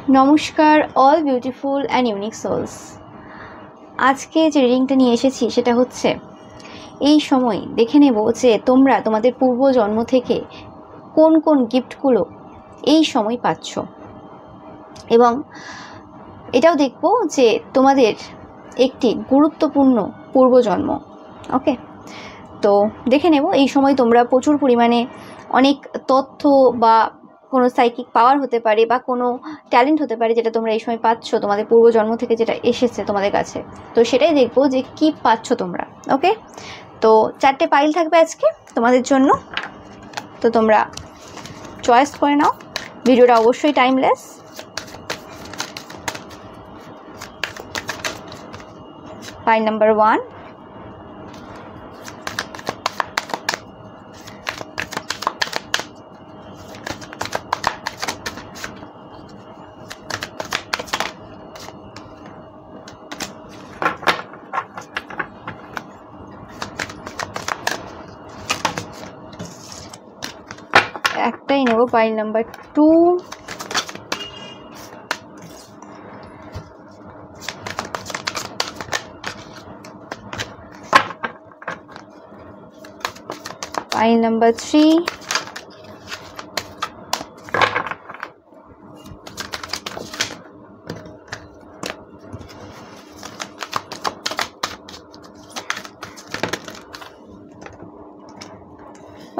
নমস্কার all beautiful and unique souls. আজকে যে রিডিংটা নিয়ে এসেছি সেটা হচ্ছে এই সময় দেখে নেব যে তোমরা তোমাদের পূর্বজন্ম থেকে কোন কোন গিফটগুলো এই সময় পাচ্ছ, এবং এটাও দেখব যে তোমাদের একটি গুরুত্বপূর্ণ পূর্বজন্ম। ওকে, তো দেখে নেব এই সময় তোমরা প্রচুর পরিমাণে অনেক তথ্য বা কোনো সাইকিক পাওয়ার হতে পারে বা কোনো ট্যালেন্ট হতে পারে যেটা তোমরা এই সময় পাচ্ছ তোমাদের পূর্বজন্ম থেকে, যেটা এসেছে তোমাদের কাছে। তো সেটাই দেখবো যে কি পাচ্ছ তোমরা। ওকে, তো 4টে পাইল থাকবে আজকে তোমাদের জন্য, তো তোমরা চয়েস করে নাও। ভিডিওটা অবশ্যই টাইমলেস। পাইল নাম্বার 1, একটাই নেব। পাইল নাম্বার 2, পাইল নাম্বার 3,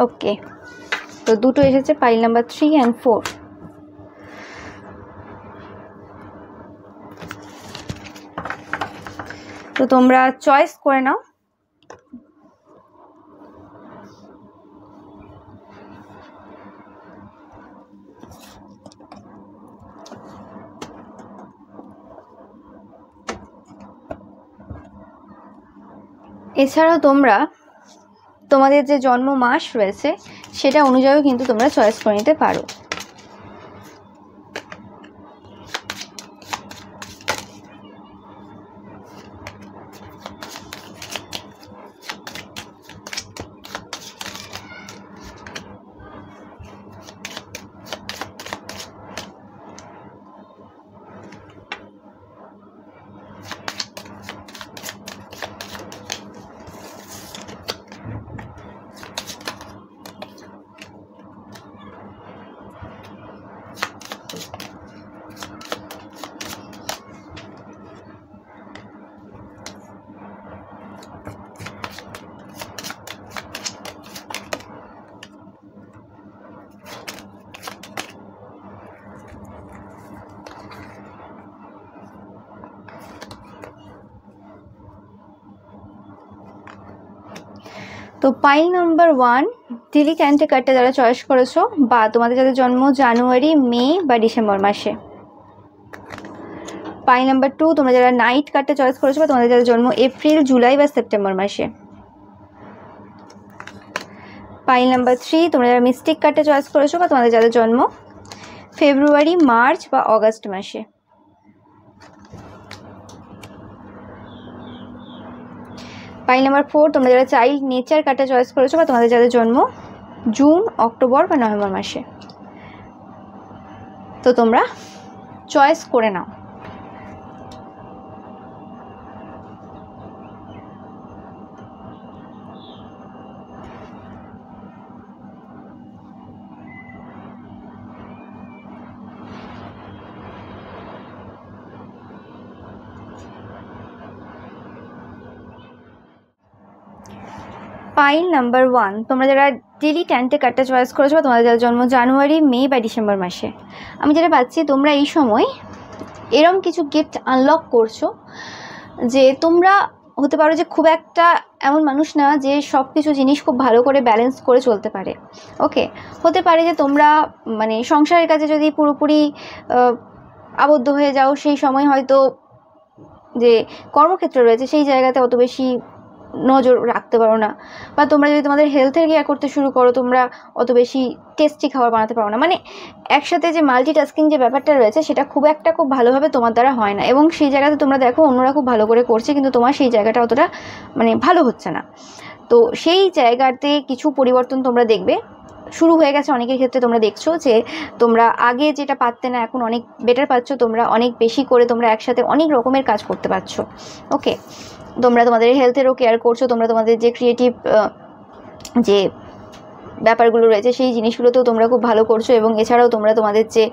ওকে, তো দুটো এসেছে পাইল নাম্বার 3 and 4। তো তোমরা চয়েস করে নাও। এছাড়াও তোমরা তোমাদের যে জন্ম মাস রয়েছে সেটা অনুযায়ীও কিন্তু তোমরা চয়েস করে নিতে পারো। তো পাইল নাম্বার 1 ডিলি ক্যান্টে কার্ডটা যারা চয়েস করেছো, বা তোমাদের যাদের জন্ম জানুয়ারি, মে বা ডিসেম্বর মাসে। পাইল নাম্বার 2 তোমরা যারা নাইট কার্ডটা চয়েস করেছো, বা তোমাদের যাদের জন্ম এপ্রিল, জুলাই বা সেপ্টেম্বর মাসে। পাইল নাম্বার 3 তোমরা যারা মিস্টিক কার্ডটা চয়েস করেছো, বা তোমাদের যাদের জন্ম ফেব্রুয়ারি, মার্চ বা অগাস্ট মাসে। পাইল নাম্বার 4 তোমরা যারা চাইল্ড নেচার কার্ডটা চয়েস করেছো, বা তোমাদের যাদের জন্ম জুন, অক্টোবর বা নভেম্বর মাসে। তো তোমরা চয়েস করে নাও। পাইল নাম্বার 1 তোমরা যারা ডিলি ক্যান্টে কার্ডটা চয়েস করেছো, বা তোমাদের যাদের জন্ম জানুয়ারি, মে বা ডিসেম্বর মাসে। আমি যেটা পাচ্ছি তোমরা এই সময় এরম কিছু গিফট আনলক করছো যে তোমরা হতে পারো যে খুব একটা এমন মানুষ না যে সব কিছু জিনিস খুব ভালো করে ব্যালেন্স করে চলতে পারে। ওকে, হতে পারে যে তোমরা মানে সংসারের কাছে যদি পুরোপুরি আবদ্ধ হয়ে যাও, সেই সময় হয়তো যে কর্মক্ষেত্র রয়েছে সেই জায়গাতে অত বেশি নজর রাখতে পারো না, বা তোমরা যদি তোমাদের হেলথের কেয়ার করতে শুরু করো তোমরা অত বেশি টেস্টি খাবার বানাতে পারো না। মানে একসাথে যে মাল্টিটাস্কিং যে ব্যাপারটা রয়েছে সেটা খুব ভালোভাবে তোমার দ্বারা হয় না, এবং সেই জায়গাতে তোমরা দেখো অন্যরা খুব ভালো করে করছে কিন্তু তোমার সেই জায়গাটা অতটা মানে ভালো হচ্ছে না। তো সেই জায়গাতে কিছু পরিবর্তন তোমরা দেখবে শুরু হয়ে গেছে অনেকের ক্ষেত্রে। তোমরা দেখছো যে তোমরা আগে যেটা পারতে না এখন অনেক বেটার পাচ্ছ, তোমরা অনেক বেশি করে তোমরা একসাথে অনেক রকমের কাজ করতে পারছো। ওকে, তোমরা তোমাদের হেলথেরও কেয়ার করছো, তোমরা তোমাদের যে ক্রিয়েটিভ যে ব্যাপারগুলো রয়েছে সেই জিনিসগুলোতেও তোমরা খুব ভালো করছো। এবং এছাড়াও তোমরা তোমাদের যে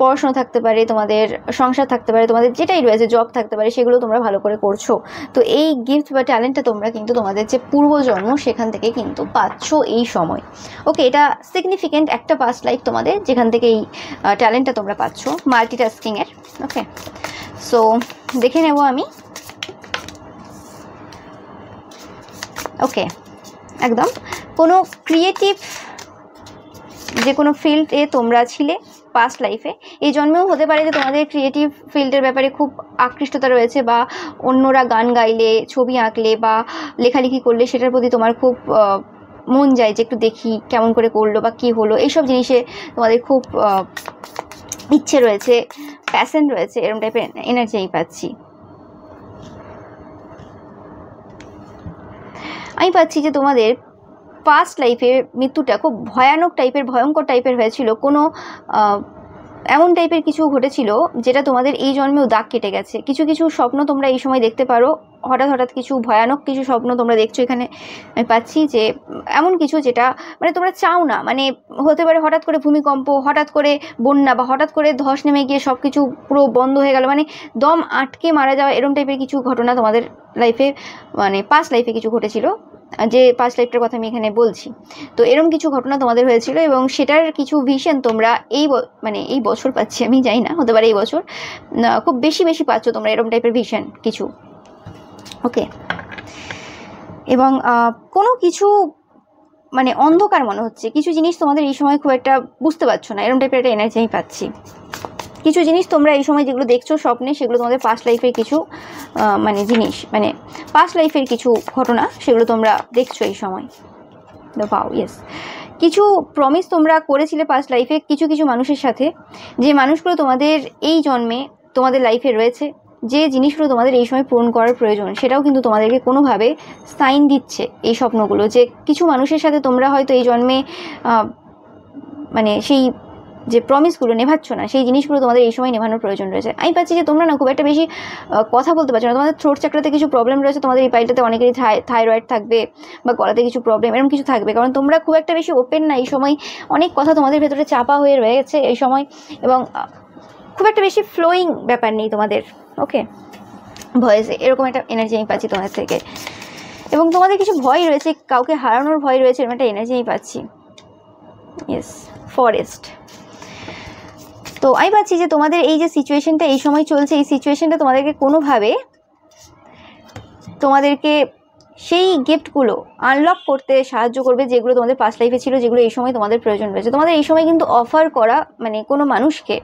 পড়াশোনা থাকতে পারে, তোমাদের সংসার থাকতে পারে, তোমাদের যেটাই রয়েছে জব থাকতে পারে, সেগুলো তোমরা ভালো করে করছো। তো এই গিফট বা ট্যালেন্টটা তোমরা কিন্তু তোমাদের যে পূর্বজন্ম সেখান থেকে কিন্তু পাচ্ছ এই সময়। ওকে, এটা সিগনিফিকেন্ট একটা পাস্ট লাইফ তোমাদের, যেখান থেকে এই ট্যালেন্টটা তোমরা পাচ্ছ মাল্টিটাস্কিংয়ের। ওকে, সো দেখে নেব আমি। ওকে, একদম কোনো ক্রিয়েটিভ যে কোনো ফিল্ডে তোমরা ছিলে পাস্ট লাইফে, এই জন্মেও হতে পারে যে তোমাদের ক্রিয়েটিভ ফিল্ডের ব্যাপারে খুব আকৃষ্টতা রয়েছে, বা অন্যরা গান গাইলে, ছবি আঁকলে বা লেখালেখি করলে সেটার প্রতি তোমার খুব মন যায় যে একটু দেখি কেমন করে করলো বা কী হলো, এইসব জিনিসে তোমাদের খুব ইচ্ছে রয়েছে, প্যাশন রয়েছে, এরকম টাইপের এনার্জি আমি পাচ্ছি। আমি পাচ্ছি যে তোমাদের পাস্ট লাইফে মৃত্যুটা খুব ভয়ানক টাইপের, ভয়ঙ্কর টাইপের হয়েছিল। কোনো এমন টাইপের কিছু ঘটেছিল যেটা তোমাদের এই জন্মেও দাগ কেটে গেছে। কিছু কিছু স্বপ্ন তোমরা এই সময় দেখতে পারো, হঠাৎ হঠাৎ কিছু ভয়ানক কিছু স্বপ্ন তোমরা দেখছো এখানে। আমি পাচ্ছি যে এমন কিছু যেটা মানে তোমরা চাও না, মানে হতে পারে হঠাৎ করে ভূমিকম্প, হঠাৎ করে বন্যা, বা হঠাৎ করে ধস নেমে গিয়ে সব কিছু পুরো বন্ধ হয়ে গেল, মানে দম আটকে মারা যাওয়া, এরকম টাইপের কিছু ঘটনা তোমাদের লাইফে মানে পাস্ট লাইফে কিছু ঘটেছিল, যে পাস্ট লাইফটার কথা আমি এখানে বলছি। তো এরকম কিছু ঘটনা তোমাদের হয়েছিল এবং সেটার কিছু ভিশন তোমরা মানে এই বছর পাচ্ছি, আমি জানি না, হতে পারে এই বছর খুব বেশি বেশি পাচ্ছ তোমরা এরকম টাইপের ভিশন কিছু। ওকে, এবং কোনো কিছু মানে অন্ধকার মনে হচ্ছে, কিছু জিনিস তোমাদের এই সময় খুব একটা বুঝতে পারছো না, এরকম টাইপের একটা এনার্জি আমি পাচ্ছি। কিছু জিনিস তোমরা এই সময় যেগুলো দেখছো স্বপ্নে, সেগুলো তোমাদের পাস্ট লাইফের কিছু মানে জিনিস, মানে পাস্ট লাইফের কিছু ঘটনা, সেগুলো তোমরা দেখছো এই সময়। পাও ইয়েস, কিছু প্রমিস তোমরা করেছিলে পাস্ট লাইফে কিছু কিছু মানুষের সাথে, যে মানুষগুলো তোমাদের এই জন্মে তোমাদের লাইফে রয়েছে, যে জিনিসগুলো তোমাদের এই সময় পূরণ করার প্রয়োজন, সেটাও কিন্তু তোমাদেরকে কোনোভাবে সাইন দিচ্ছে এই স্বপ্নগুলো, যে কিছু মানুষের সাথে তোমরা হয়তো এই জন্মে মানে সেই যে প্রমিসগুলো নেভাচ্ছ না, সেই জিনিসগুলো তোমাদের এই সময় নেভানোর প্রয়োজন রয়েছে। আমি পাচ্ছি যে তোমরা না খুব একটা বেশি কথা বলতে পারছো না, তোমাদের থ্রোট চাকরাতে কিছু প্রবলেম রয়েছে, তোমাদের এই পাইলটাতে অনেকেরই থাইরয়েড থাকবে বা গলাতে কিছু প্রবলেম এরকম কিছু থাকবে, কারণ তোমরা খুব একটা বেশি ওপেন না এই সময়, অনেক কথা তোমাদের ভেতরে চাপা হয়ে রয়েছে এই সময়, এবং খুব একটা বেশি ফ্লোয়িং ব্যাপার নেই তোমাদের। ওকে, ভয়েসে এরকম একটা এনার্জি আমি পাচ্ছি তোমাদের থেকে, এবং তোমাদের কিছু ভয় রয়েছে, কাউকে হারানোর ভয় রয়েছে, এরকম একটা এনার্জি আমি পাচ্ছি। Yes, forest. তো আমি পাচ্ছি যে তোমাদের এই যে সিচুয়েশনটা এই সময় চলছে, এই সিচুয়েশনটা তোমাদেরকে কোনোভাবে তোমাদেরকে সেই গিফটগুলো আনলক করতে সাহায্য করবে, যেগুলো তোমাদের পাস্ট লাইফে ছিল, যেগুলো এই সময় তোমাদের প্রয়োজন রয়েছে। তোমাদের এই সময় কিন্তু অফার করা, মানে কোনো মানুষকে,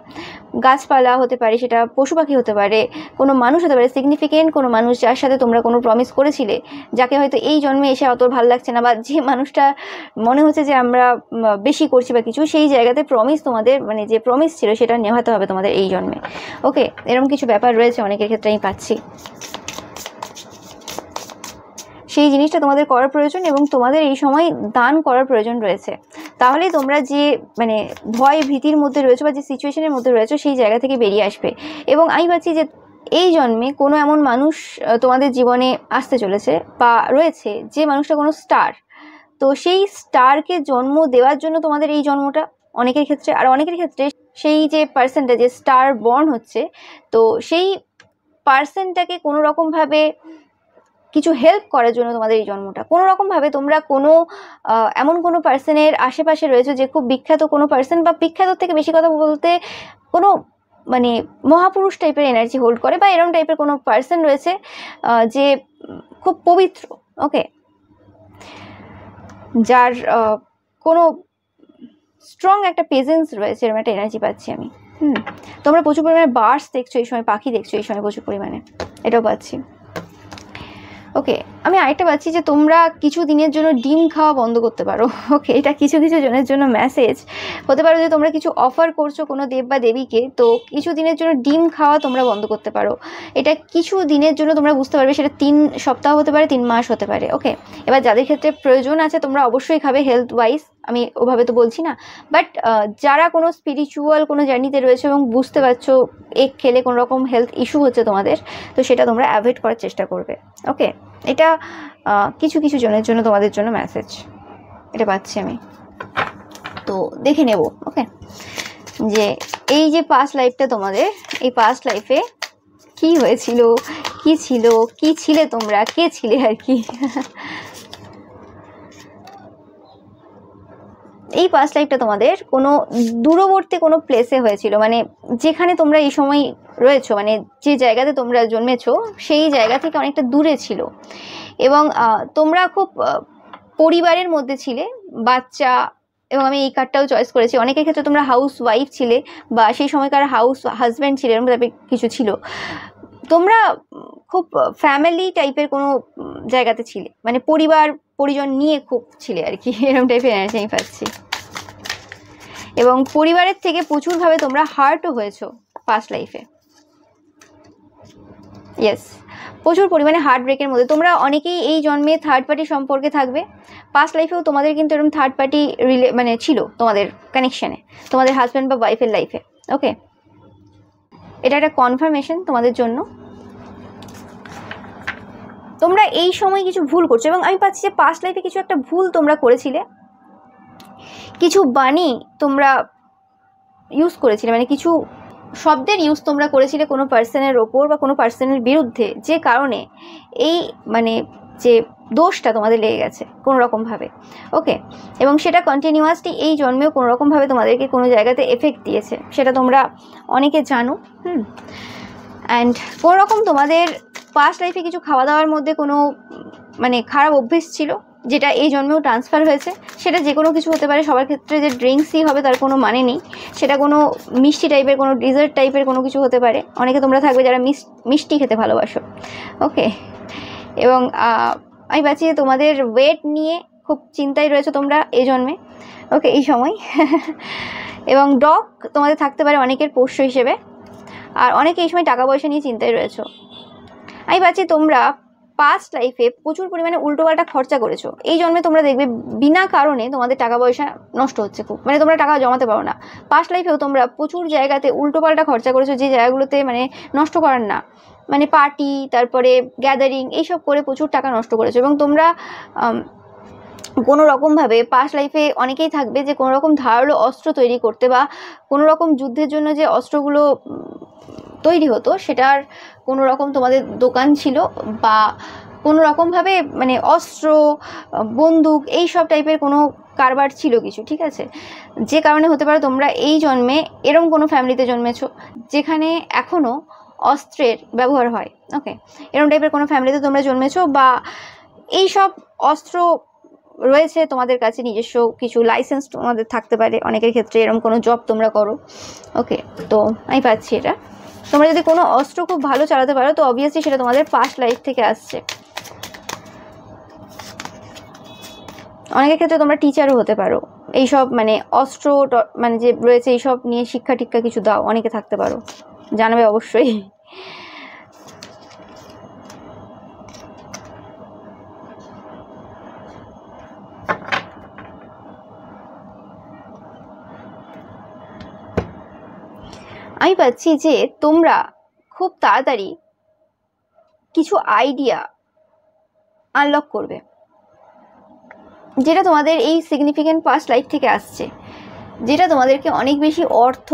গাছপালা হতে পারে, সেটা পশু পাখি হতে পারে, কোনো মানুষ হতে পারে সিগনিফিকেন্ট কোনো মানুষ, যার সাথে তোমরা কোনো প্রমিস করেছিলে, যাকে হয়তো এই জন্মে এসে অত ভালো লাগছে না, বা যে মানুষটা মনে হচ্ছে যে আমরা বেশি করছি বা কিছু, সেই জায়গাতে প্রমিস তোমাদের মানে যে প্রমিস ছিল সেটা নেভাতে হবে তোমাদের এই জন্মে। ওকে, এরকম কিছু ব্যাপার রয়েছে অনেকের ক্ষেত্রে আমি পাচ্ছি, সেই জিনিসটা তোমাদের করার প্রয়োজন, এবং তোমাদের এই সময় দান করার প্রয়োজন রয়েছে। তাহলেই তোমরা যে মানে ভয় ভীতির মধ্যে রয়েছে বা যে সিচুয়েশনের মধ্যে রয়েছে সেই জায়গা থেকে বেরিয়ে আসবে। এবং আমি ভাবছি যে এই জন্মে কোনো এমন মানুষ তোমাদের জীবনে আসতে চলেছে বা রয়েছে, যে মানুষটা কোনো স্টার, তো সেই স্টারকে জন্ম দেওয়ার জন্য তোমাদের এই জন্মটা অনেকের ক্ষেত্রে, আর অনেকের ক্ষেত্রে সেই যে পার্সনটা যে স্টার বর্ন হচ্ছে, তো সেই পার্সনটাকে কোনো রকমভাবে কিছু হেল্প করার জন্য তোমাদের এই জন্মটা, কোনো রকমভাবে তোমরা কোনো এমন কোনো পার্সনের আশেপাশে রয়েছে যে খুব বিখ্যাত কোনো পার্সন, বা বিখ্যাত থেকে বেশি কথা বলতে কোনো মানে মহাপুরুষ টাইপের এনার্জি হোল্ড করে, বা এরকম টাইপের কোনো পার্সন রয়েছে যে খুব পবিত্র। ওকে, যার কোনো স্ট্রং একটা প্রেজেন্স রয়েছে, এরকম একটা এনার্জি পাচ্ছি আমি। তোমরা প্রচুর পরিমাণে বার্ডস দেখছো এই সময়, পাখি দেখছো এই সময় প্রচুর পরিমাণে, এটাও পাচ্ছি। ওকে, আমি আরেকটা পাচ্ছি যে তোমরা কিছু দিনের জন্য ডিম খাওয়া বন্ধ করতে পারো। ওকে, এটা কিছু কিছু জনের জন্য মেসেজ হতে পারে যে তোমরা কিছু অফার করছো কোনো দেব বা দেবীকে, তো কিছু দিনের জন্য ডিম খাওয়া তোমরা বন্ধ করতে পারো। এটা কিছু দিনের জন্য তোমরা বুঝতে পারবে, সেটা 3 সপ্তাহ হতে পারে, 3 মাস হতে পারে। ওকে, এবার যাদের ক্ষেত্রে প্রয়োজন আছে তোমরা অবশ্যই খাবে হেলথ ওয়াইজ, আমি ওভাবে তো বলছি না, বাট যারা কোনো স্পিরিচুয়াল কোনো জার্নিতে রয়েছে এবং বুঝতে পারছো এগ খেলে কোনো রকম হেলথ ইস্যু হচ্ছে তোমাদের, তো সেটা তোমরা অ্যাভয়েড করার চেষ্টা করবে। ওকে, এটা কিছু কিছু জনের জন্য তোমাদের জন্য মেসেজ এটা পাচ্ছি আমি। তো দেখে নেব ওকে, যে এই যে পাস্ট লাইফটা তোমাদের, এই পাস্ট লাইফে কি হয়েছিল, কি ছিল, কি ছিলে তোমরা, কে ছিলে আর কি। এই পাস্ট লাইফটা তোমাদের কোনো দূরবর্তী কোনো প্লেসে হয়েছিল, মানে যেখানে তোমরা এই সময় রয়েছো, মানে যে জায়গাতে তোমরা জন্মেছো সেই জায়গা থেকে অনেকটা দূরে ছিল, এবং তোমরা খুব পরিবারের মধ্যে ছিলে, বাচ্চা, এবং আমি এই কার্ডটাও চয়েস করেছি। অনেকের ক্ষেত্রে তোমরা হাউস ওয়াইফ ছিলে বা সেই সময়কার হাউস হাজব্যান্ড ছিলে, এরকম টাইপের কিছু ছিল। তোমরা খুব ফ্যামিলি টাইপের কোনো জায়গাতে ছিলে, মানে পরিবার পরিজন নিয়ে খুব ছিলে আর কি, এরকম টাইপের এনার্জি আমি পাচ্ছি। এবং পরিবারের থেকে প্রচুরভাবে তোমরা হার্টও হয়েছো পাস্ট লাইফে। ইয়েস, প্রচুর পরিমাণে হার্ট ব্রেকের মধ্যে তোমরা অনেকেই এই জন্মে থার্ড পার্টি সম্পর্কে থাকবে। পাস্ট লাইফেও তোমাদের কিন্তু এরকম থার্ড পার্টি মানে ছিল তোমাদের কানেকশানে, তোমাদের হাজব্যান্ড বা ওয়াইফের লাইফে। ওকে, এটা একটা কনফার্মেশন তোমাদের জন্য। তোমরা এই সময় কিছু ভুল করছো, এবং আমি পাচ্ছি যে পাস্ট লাইফে কিছু একটা ভুল তোমরা করেছিলে, কিছু বাণী তোমরা ইউজ করেছিলে, মানে কিছু শব্দের ইউজ তোমরা করেছিলে কোনো পার্সনের ওপর বা কোনো পার্সনের বিরুদ্ধে, যে কারণে এই মানে যে দোষটা তোমাদের লেগে গেছে কোনো রকমভাবে। ওকে, এবং সেটা কন্টিনিউয়াসলি এই জন্মেও কোনো রকমভাবে তোমাদেরকে কোনো জায়গাতে এফেক্ট দিয়েছে, সেটা তোমরা অনেকে জানো। অ্যান্ড কোনো রকম তোমাদের পাস্ট লাইফে কিছু খাওয়া দাওয়ার মধ্যে কোনো মানে খারাপ অভ্যেস ছিল, যেটা এই জন্মেও ট্রান্সফার হয়েছে। সেটা যে কোনো কিছু হতে পারে, সবার ক্ষেত্রে যে ড্রিঙ্কসই হবে তার কোনো মানে নেই, সেটা কোনো মিষ্টি টাইপের, কোনো ডিজার্ট টাইপের কোনো কিছু হতে পারে। অনেকে তোমরা থাকবে যারা মিষ্টি খেতে ভালোবাসো। ওকে, এবং আমি পাচ্ছি যে তোমাদের ওয়েট নিয়ে খুব চিন্তায় রয়েছে তোমরা এই জন্মে। ওকে, এই সময় এবং ডগ তোমাদের থাকতে পারে অনেকের পোষ্য হিসেবে, আর অনেকে এই সময় টাকা পয়সা নিয়ে চিন্তায় রয়েছো। আমি পাচ্ছি তোমরা পাস্ট লাইফে প্রচুর পরিমাণে উল্টোপাল্টা খরচা করেছো। এই জন্মে তোমরা দেখবে বিনা কারণে তোমাদের টাকা পয়সা নষ্ট হচ্ছে খুব, মানে তোমরা টাকা জমাতে পারো না। পাস্ট লাইফেও তোমরা প্রচুর জায়গাতে উল্টোপাল্টা খরচা করেছো, যে জায়গাগুলোতে মানে নষ্ট করার না, মানে পার্টি, তারপরে গ্যাদারিং, এইসব করে প্রচুর টাকা নষ্ট করেছো। এবং তোমরা কোনো রকমভাবে পাস্ট লাইফে অনেকেই থাকবে যে কোনো রকম ধারালো অস্ত্র তৈরি করতে, বা কোনো রকম যুদ্ধের জন্য যে অস্ত্রগুলো তৈরি হতো সেটার কোনো রকম তোমাদের দোকান ছিল, বা কোনো রকমভাবে মানে অস্ত্র, বন্দুক, এই সব টাইপের কোনো কারবার ছিল কিছু, ঠিক আছে? যে কারণে হতে পারে তোমরা এই জন্মে এরকম কোনো ফ্যামিলিতে জন্মেছো যেখানে এখনও অস্ত্রের ব্যবহার হয়। ওকে, এরকম টাইপের কোনো ফ্যামিলিতে তোমরা জন্মেছো, বা এই সব অস্ত্র রয়েছে তোমাদের কাছে, নিজস্ব কিছু লাইসেন্স তোমাদের থাকতে পারে অনেকের ক্ষেত্রে, এরকম কোনো জব তোমরা করো। ওকে, তো আমি পাচ্ছি এটা তোমরা যদি কোনো অস্ত্র খুব ভালো চালাতে পারো, তো অবভিয়াসলি সেটা তোমাদের পাস্ট লাইফ থেকে আসছে। অনেকের ক্ষেত্রে তোমরা টিচারও হতে পারো, এইসব মানে অস্ত্র মানে যে রয়েছে এইসব নিয়ে শিক্ষা টিক্ষা কিছু দাও, অনেকে থাকতে পারো, জানাবে অবশ্যই। আমি পাচ্ছি যে তোমরা খুব তাড়াতাড়ি কিছু আইডিয়া আনলক করবে, যেটা তোমাদের এই সিগনিফিকেন্ট পাস্ট লাইফ থেকে আসছে, যেটা তোমাদেরকে অনেক বেশি অর্থ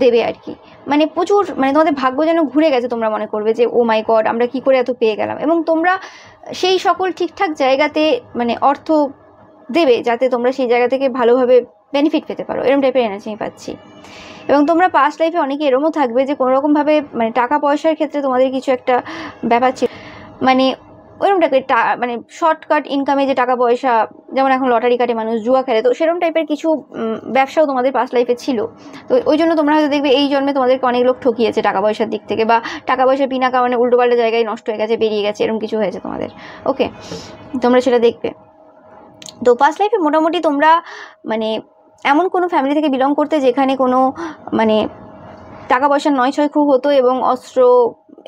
দেবে আর কি। মানে প্রচুর, মানে তোমাদের ভাগ্য যেন ঘুরে গেছে, তোমরা মনে করবে যে ও মাই গড, আমরা কি করে এত পেয়ে গেলাম। এবং তোমরা সেই সকল ঠিকঠাক জায়গাতে মানে অর্থ দেবে, যাতে তোমরা সেই জায়গা থেকে ভালোভাবে বেনিফিট পেতে পারো, এরকম টাইপের এনার্জি আমি পাচ্ছি। এবং তোমরা পাস্ট লাইফে অনেকে এরমও থাকবে যে কোনো রকমভাবে মানে টাকা পয়সার ক্ষেত্রে তোমাদের কিছু একটা ব্যাপার ছিল, মানে ওইরকম টাইপের মানে শর্টকাট ইনকামে যে টাকা পয়সা, যেমন এখন লটারি কাটে মানুষ, জুয়া খেলে, তো সেরকম টাইপের কিছু ব্যবসাও তোমাদের পাস্ট লাইফে ছিল। তো ওই জন্য তোমরা হয়তো দেখবে এই জন্মে তোমাদেরকে অনেক লোক ঠকিয়েছে টাকা পয়সার দিক থেকে, বা টাকা পয়সা বিনা কারণে উল্টোপাল্টা জায়গায় নষ্ট হয়ে গেছে, বেরিয়ে গেছে, এরকম কিছু হয়েছে তোমাদের। ওকে, তোমরা সেটা দেখবে। তো পাস্ট লাইফে মোটামুটি তোমরা মানে এমন কোনো ফ্যামিলি থেকে বিলং করতে যেখানে কোনো মানে টাকা পয়সার নয় ছয় খুব হতো, এবং অস্ত্র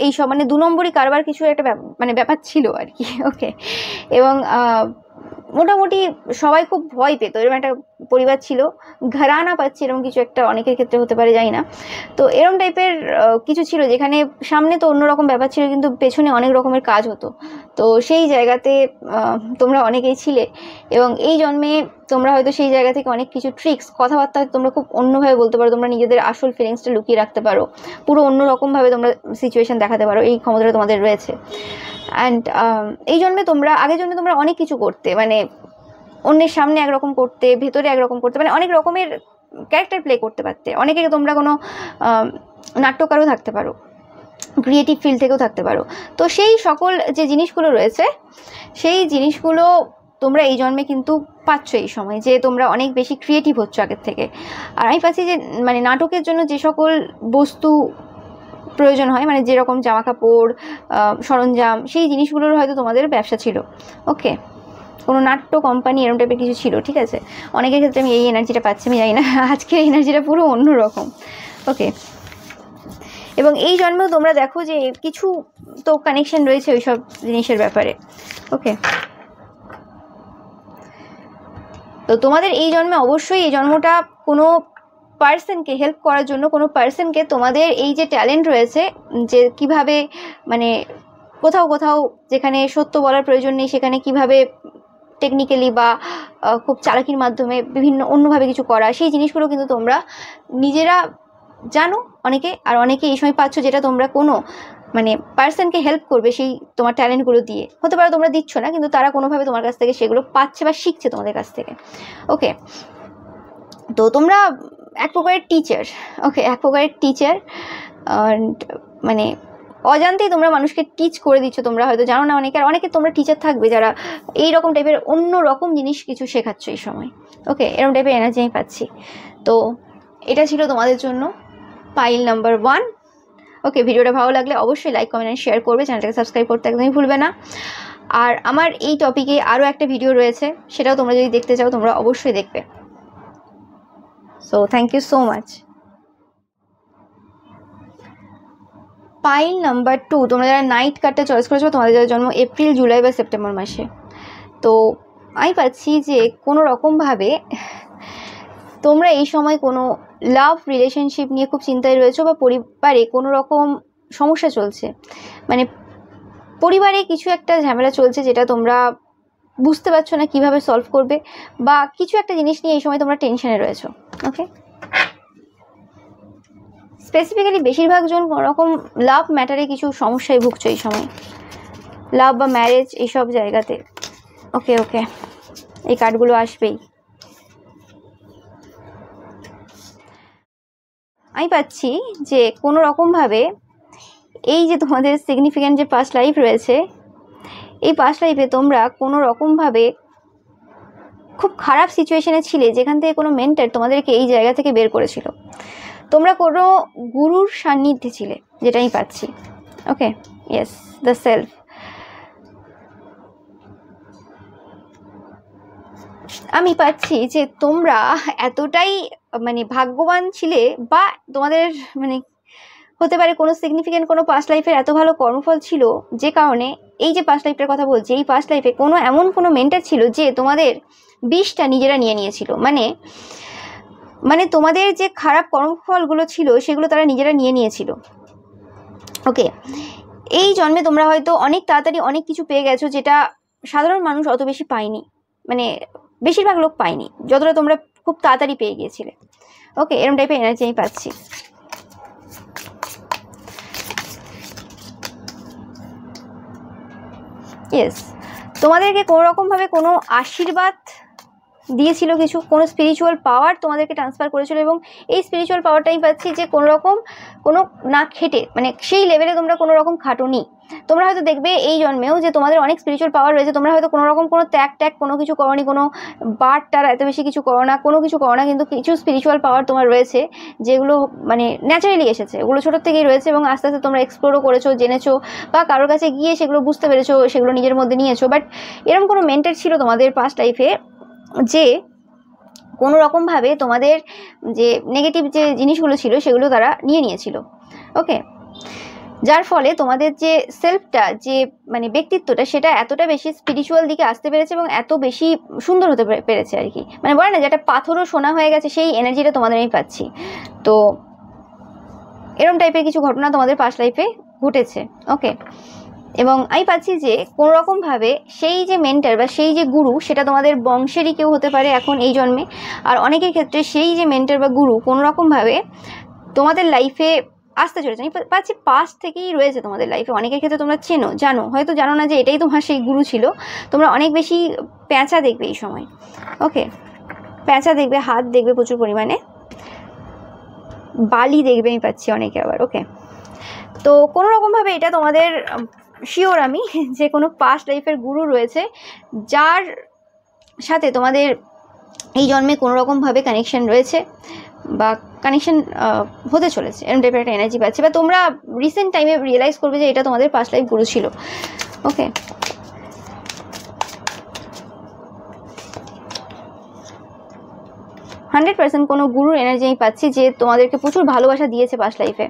এইসব মানে দু নম্বরই কারবার কিছু একটা মানে ব্যাপার ছিল আর কি। ওকে, এবং মোটামুটি সবাই খুব ভয় পেত, এরকম একটা পরিবার ছিল, ঘরানা পাচ্ছে এরকম কিছু একটা, অনেকের ক্ষেত্রে হতে পারে জানি না। তো এরকম টাইপের কিছু ছিল, যেখানে সামনে তো অন্যরকম ব্যাপার ছিল কিন্তু পেছনে অনেক রকমের কাজ হতো। তো সেই জায়গাতে তোমরা অনেকেই ছিলে, এবং এই জন্মে তোমরা হয়তো সেই জায়গা থেকে অনেক কিছু ট্রিক্স, কথাবার্তা তোমরা খুব অন্যভাবে বলতে পারো, তোমরা নিজেদের আসল ফিলিংসটা লুকিয়ে রাখতে পারো, পুরো অন্যরকমভাবে তোমরা সিচুয়েশন দেখাতে পারো, এই ক্ষমতাটা তোমাদের রয়েছে। অ্যান্ড এই জন্মে তোমরা, আগের জন্মে তোমরা অনেক কিছু করতে, মানে অন্যের সামনে একরকম করতে, ভেতরে একরকম করতে, মানে অনেক রকমের ক্যারেক্টার প্লে করতে পারতে। অনেকে তোমরা কোনো নাট্যকারও থাকতে পারো, ক্রিয়েটিভ ফিল্ড থেকেও থাকতে পারো। তো সেই সকল যে জিনিসগুলো রয়েছে, সেই জিনিসগুলো তোমরা এই জন্মে কিন্তু পাচ্ছ এই সময়, যে তোমরা অনেক বেশি ক্রিয়েটিভ হচ্ছ আগের থেকে। আর আমি পাচ্ছি যে মানে নাটকের জন্য যে সকল বস্তু প্রয়োজন হয়, মানে যেরকম জামা কাপড়, সরঞ্জাম, সেই জিনিসগুলোর হয়তো তোমাদের ব্যবসা ছিল। ওকে, কোনো নাট্য কোম্পানি এরকম টাইপের কিছু ছিল, ঠিক আছে। অনেকের ক্ষেত্রে আমি এই এনার্জিটা পাচ্ছি, আমি জানি না, আজকের এনার্জিটা পুরো অন্যরকম। ওকে, এবং এই জন্মেও তোমরা দেখো যে কিছু তো কানেকশন রয়েছে ওই সব জিনিসের ব্যাপারে। ওকে, তো তোমাদের এই জন্মে অবশ্যই, এই জন্মটা কোনো পার্সনকে হেল্প করার জন্য, কোনো পার্সনকে তোমাদের এই যে ট্যালেন্ট রয়েছে, যে কিভাবে মানে কোথাও কোথাও যেখানে সত্য বলার প্রয়োজন নেই সেখানে কিভাবে টেকনিক্যালি বা খুব চালাকির মাধ্যমে বিভিন্ন অন্যভাবে কিছু করা, সেই জিনিসগুলো কিন্তু তোমরা নিজেরা জানো অনেকে, আর অনেকে এই সময় পাচ্ছ, যেটা তোমরা কোনো মানে পার্সনকে হেল্প করবে সেই তোমার ট্যালেন্টগুলো দিয়ে। হতে পারে তোমরা দিচ্ছ না, কিন্তু তারা কোনোভাবে তোমার কাছ থেকে সেগুলো পাচ্ছে বা শিখছে তোমাদের কাছ থেকে। ওকে, তো তোমরা এক প্রকারের টিচার। ওকে, এক প্রকারের টিচার, মানে অজান্তেই তোমরা মানুষকে টিচ করে দিচ্ছ, তোমরা হয়তো জানো না অনেকে, আর অনেকে তোমরা টিচার থাকবে যারা এইরকম টাইপের অন্য রকম জিনিস কিছু শেখাচ্ছ এই সময়। ওকে, এরকম টাইপের এনার্জি আমি পাচ্ছি। তো এটা ছিল তোমাদের জন্য পাইল নাম্বার 1। ওকে, ভিডিওটা ভালো লাগলে অবশ্যই লাইক, কমেন্ট অ্যান্ড শেয়ার করবে, চ্যানেলটাকে সাবস্ক্রাইব করতে একদমই ভুলবে না। আর আমার এই টপিকে আরও একটা ভিডিও রয়েছে, সেটাও তোমরা যদি দেখতে চাও তোমরা অবশ্যই দেখবে। So thank you so much. Pile number 2, তোমরা যারা নাইট কার্ডটা চয়েস করেছো, তোমাদের যারা জন্ম এপ্রিল, জুলাই বা সেপ্টেম্বর মাসে, তো আমি পাচ্ছি যে কোনো রকমভাবে তোমরা এই সময় কোনো লাভ রিলেশনশিপ নিয়ে খুব চিন্তায় রয়েছো, বা পরিবারে কোনো রকম সমস্যা চলছে, মানে পরিবারে কিছু একটা ঝামেলা চলছে যেটা তোমরা বুঝতে পারছো না কিভাবে সলভ করবে, বা কিছু একটা জিনিস নিয়ে এই সময় তোমরা টেনশনে রয়েছো। ওকে, স্পেসিফিক্যালি বেশিরভাগ জন কোনো রকম লাভ ম্যাটারে কিছু সমস্যায় ভুগছো এই সময়, লাভ বা ম্যারেজ এইসব জায়গাতে। ওকে ওকে, এই কার্ডগুলো আসবেই। আমি পাচ্ছি যে কোনো রকমভাবে এই যে তোমাদের সিগনিফিক্যান্ট যে পাস্ট লাইফ রয়েছে, এই পাস্ট লাইফে তোমরা কোনো রকমভাবে খুব খারাপ সিচুয়েশনে ছিলে, যেখান থেকে কোনো মেন্টর তোমাদেরকে এই জায়গা থেকে বের করেছিল। তোমরা কোনো গুরুর সান্নিধ্যে ছিলে, যেটা আমি পাচ্ছি। ওকে, ইয়েস, দ্য সেলফ। আমি পাচ্ছি যে তোমরা এতটাই মানে ভাগ্যবান ছিলে, বা তোমাদের মানে হতে পারে কোনো সিগনিফিক্যান্ট কোনো পাস্ট লাইফের এত ভালো কর্মফল ছিল, যে কারণে এই যে পাস্ট লাইফটার কথা বলছি, এই পাস্ট লাইফে কোনো এমন কোনো মেন্টর ছিল যে তোমাদের বিষটা নিজেরা নিয়ে নিয়েছিল, মানে তোমাদের যে খারাপ কর্মফলগুলো ছিল সেগুলো তারা নিজেরা নিয়ে নিয়েছিল। ওকে, এই জন্মে তোমরা হয়তো অনেক তাড়াতাড়ি অনেক কিছু পেয়ে গেছো, যেটা সাধারণ মানুষ অত বেশি পায়নি, মানে বেশিরভাগ লোক পায়নি, যতটা তোমরা খুব তাড়াতাড়ি পেয়ে গিয়েছিলে। ওকে, এরকম টাইপের এনার্জি আমি পাচ্ছি। ইয়েস, তোমাদেরকে কোনো রকমভাবে কোনো আশীর্বাদ দিয়েছিল, কিছু কোনো স্পিরিচুয়াল পাওয়ার তোমাদেরকে ট্রান্সফার করেছিল, এবং এই স্পিরিচুয়াল পাওয়ারটাই পাচ্ছি যে কোনো রকম কোনো না খেটে, মানে সেই লেভেলে তোমরা কোনো রকম খাটোনি। তোমরা হয়তো দেখবে এই জন্মেও যে তোমাদের অনেক স্পিরিচুয়াল পাওয়ার রয়েছে, তোমরা হয়তো কোনো রকম কোনো ত্যাগ কোনো কিছু করোনি, কোনো বারটার এত বেশি কিছু করো না, কোনো কিছু করো না, কিন্তু কিছু স্পিরিচুয়াল পাওয়ার তোমার রয়েছে যেগুলো মানে ন্যাচারালি এসেছে, ওগুলো ছোটোর থেকেই রয়েছে, এবং আস্তে আস্তে তোমরা এক্সপ্লোরও করেছো, জেনেছো, বা কারোর কাছে গিয়ে সেগুলো বুঝতে পেরেছো, সেগুলো নিজের মধ্যে নিয়েছো। বাট এরকম কোনো মেন্টর ছিল তোমাদের পাস্ট লাইফে যে কোনো রকমভাবে তোমাদের যে নেগেটিভ যে জিনিসগুলো ছিল সেগুলো তারা নিয়ে নিয়েছিল। ওকে, যার ফলে তোমাদের যে সেলফটা, যে মানে ব্যক্তিত্বটা, সেটা এতটা বেশি স্পিরিচুয়াল দিকে আসতে পেরেছে এবং এত বেশি সুন্দর হতে পেরেছে আর কি। মানে বলে না যে একটা পাথরও সোনা হয়ে গেছে, সেই এনার্জিটা তোমাদের আমি পাচ্ছি। তো এরকম টাইপের কিছু ঘটনা তোমাদের পাস্ট লাইফে ঘটেছে। ওকে, এবং আমি পাচ্ছি যে কোনো রকমভাবে সেই যে মেন্টর বা সেই যে গুরু, সেটা তোমাদের বংশেরই কেউ হতে পারে এখন এই জন্মে। আর অনেকের ক্ষেত্রে সেই যে মেন্টর বা গুরু কোনো রকমভাবে তোমাদের লাইফে আসতে চলেছে। আমি পাচ্ছি পাস্ট থেকেই রয়েছে তোমাদের লাইফে। অনেকের ক্ষেত্রে তোমরা চেনো, জানো, হয়তো জানো না যে এটাই তোমার সেই গুরু ছিল। তোমরা অনেক বেশি প্যাঁচা দেখবে এই সময়। ওকে, প্যাঁচা দেখবে, হাত দেখবে প্রচুর পরিমাণে, বালি দেখবে আমি পাচ্ছি অনেকে আবার। ওকে, তো কোনো রকমভাবে এটা তোমাদের শিওর আমি যে কোনো পাস্ট লাইফের গুরু রয়েছে, যার সাথে তোমাদের এই জন্মে কোনো রকমভাবে কানেকশন রয়েছে বা কানেকশন হতে চলেছে, এরকম টাইপের একটা এনার্জি পাচ্ছি। বা তোমরা রিসেন্ট টাইমে রিয়েলাইজ করবে যে এটা তোমাদের পাস্ট লাইফ গুরু ছিল। ওকে, 100% কোনো গুরুর এনার্জি আমি পাচ্ছি যে তোমাদেরকে প্রচুর ভালোবাসা দিয়েছে পাস্ট লাইফে।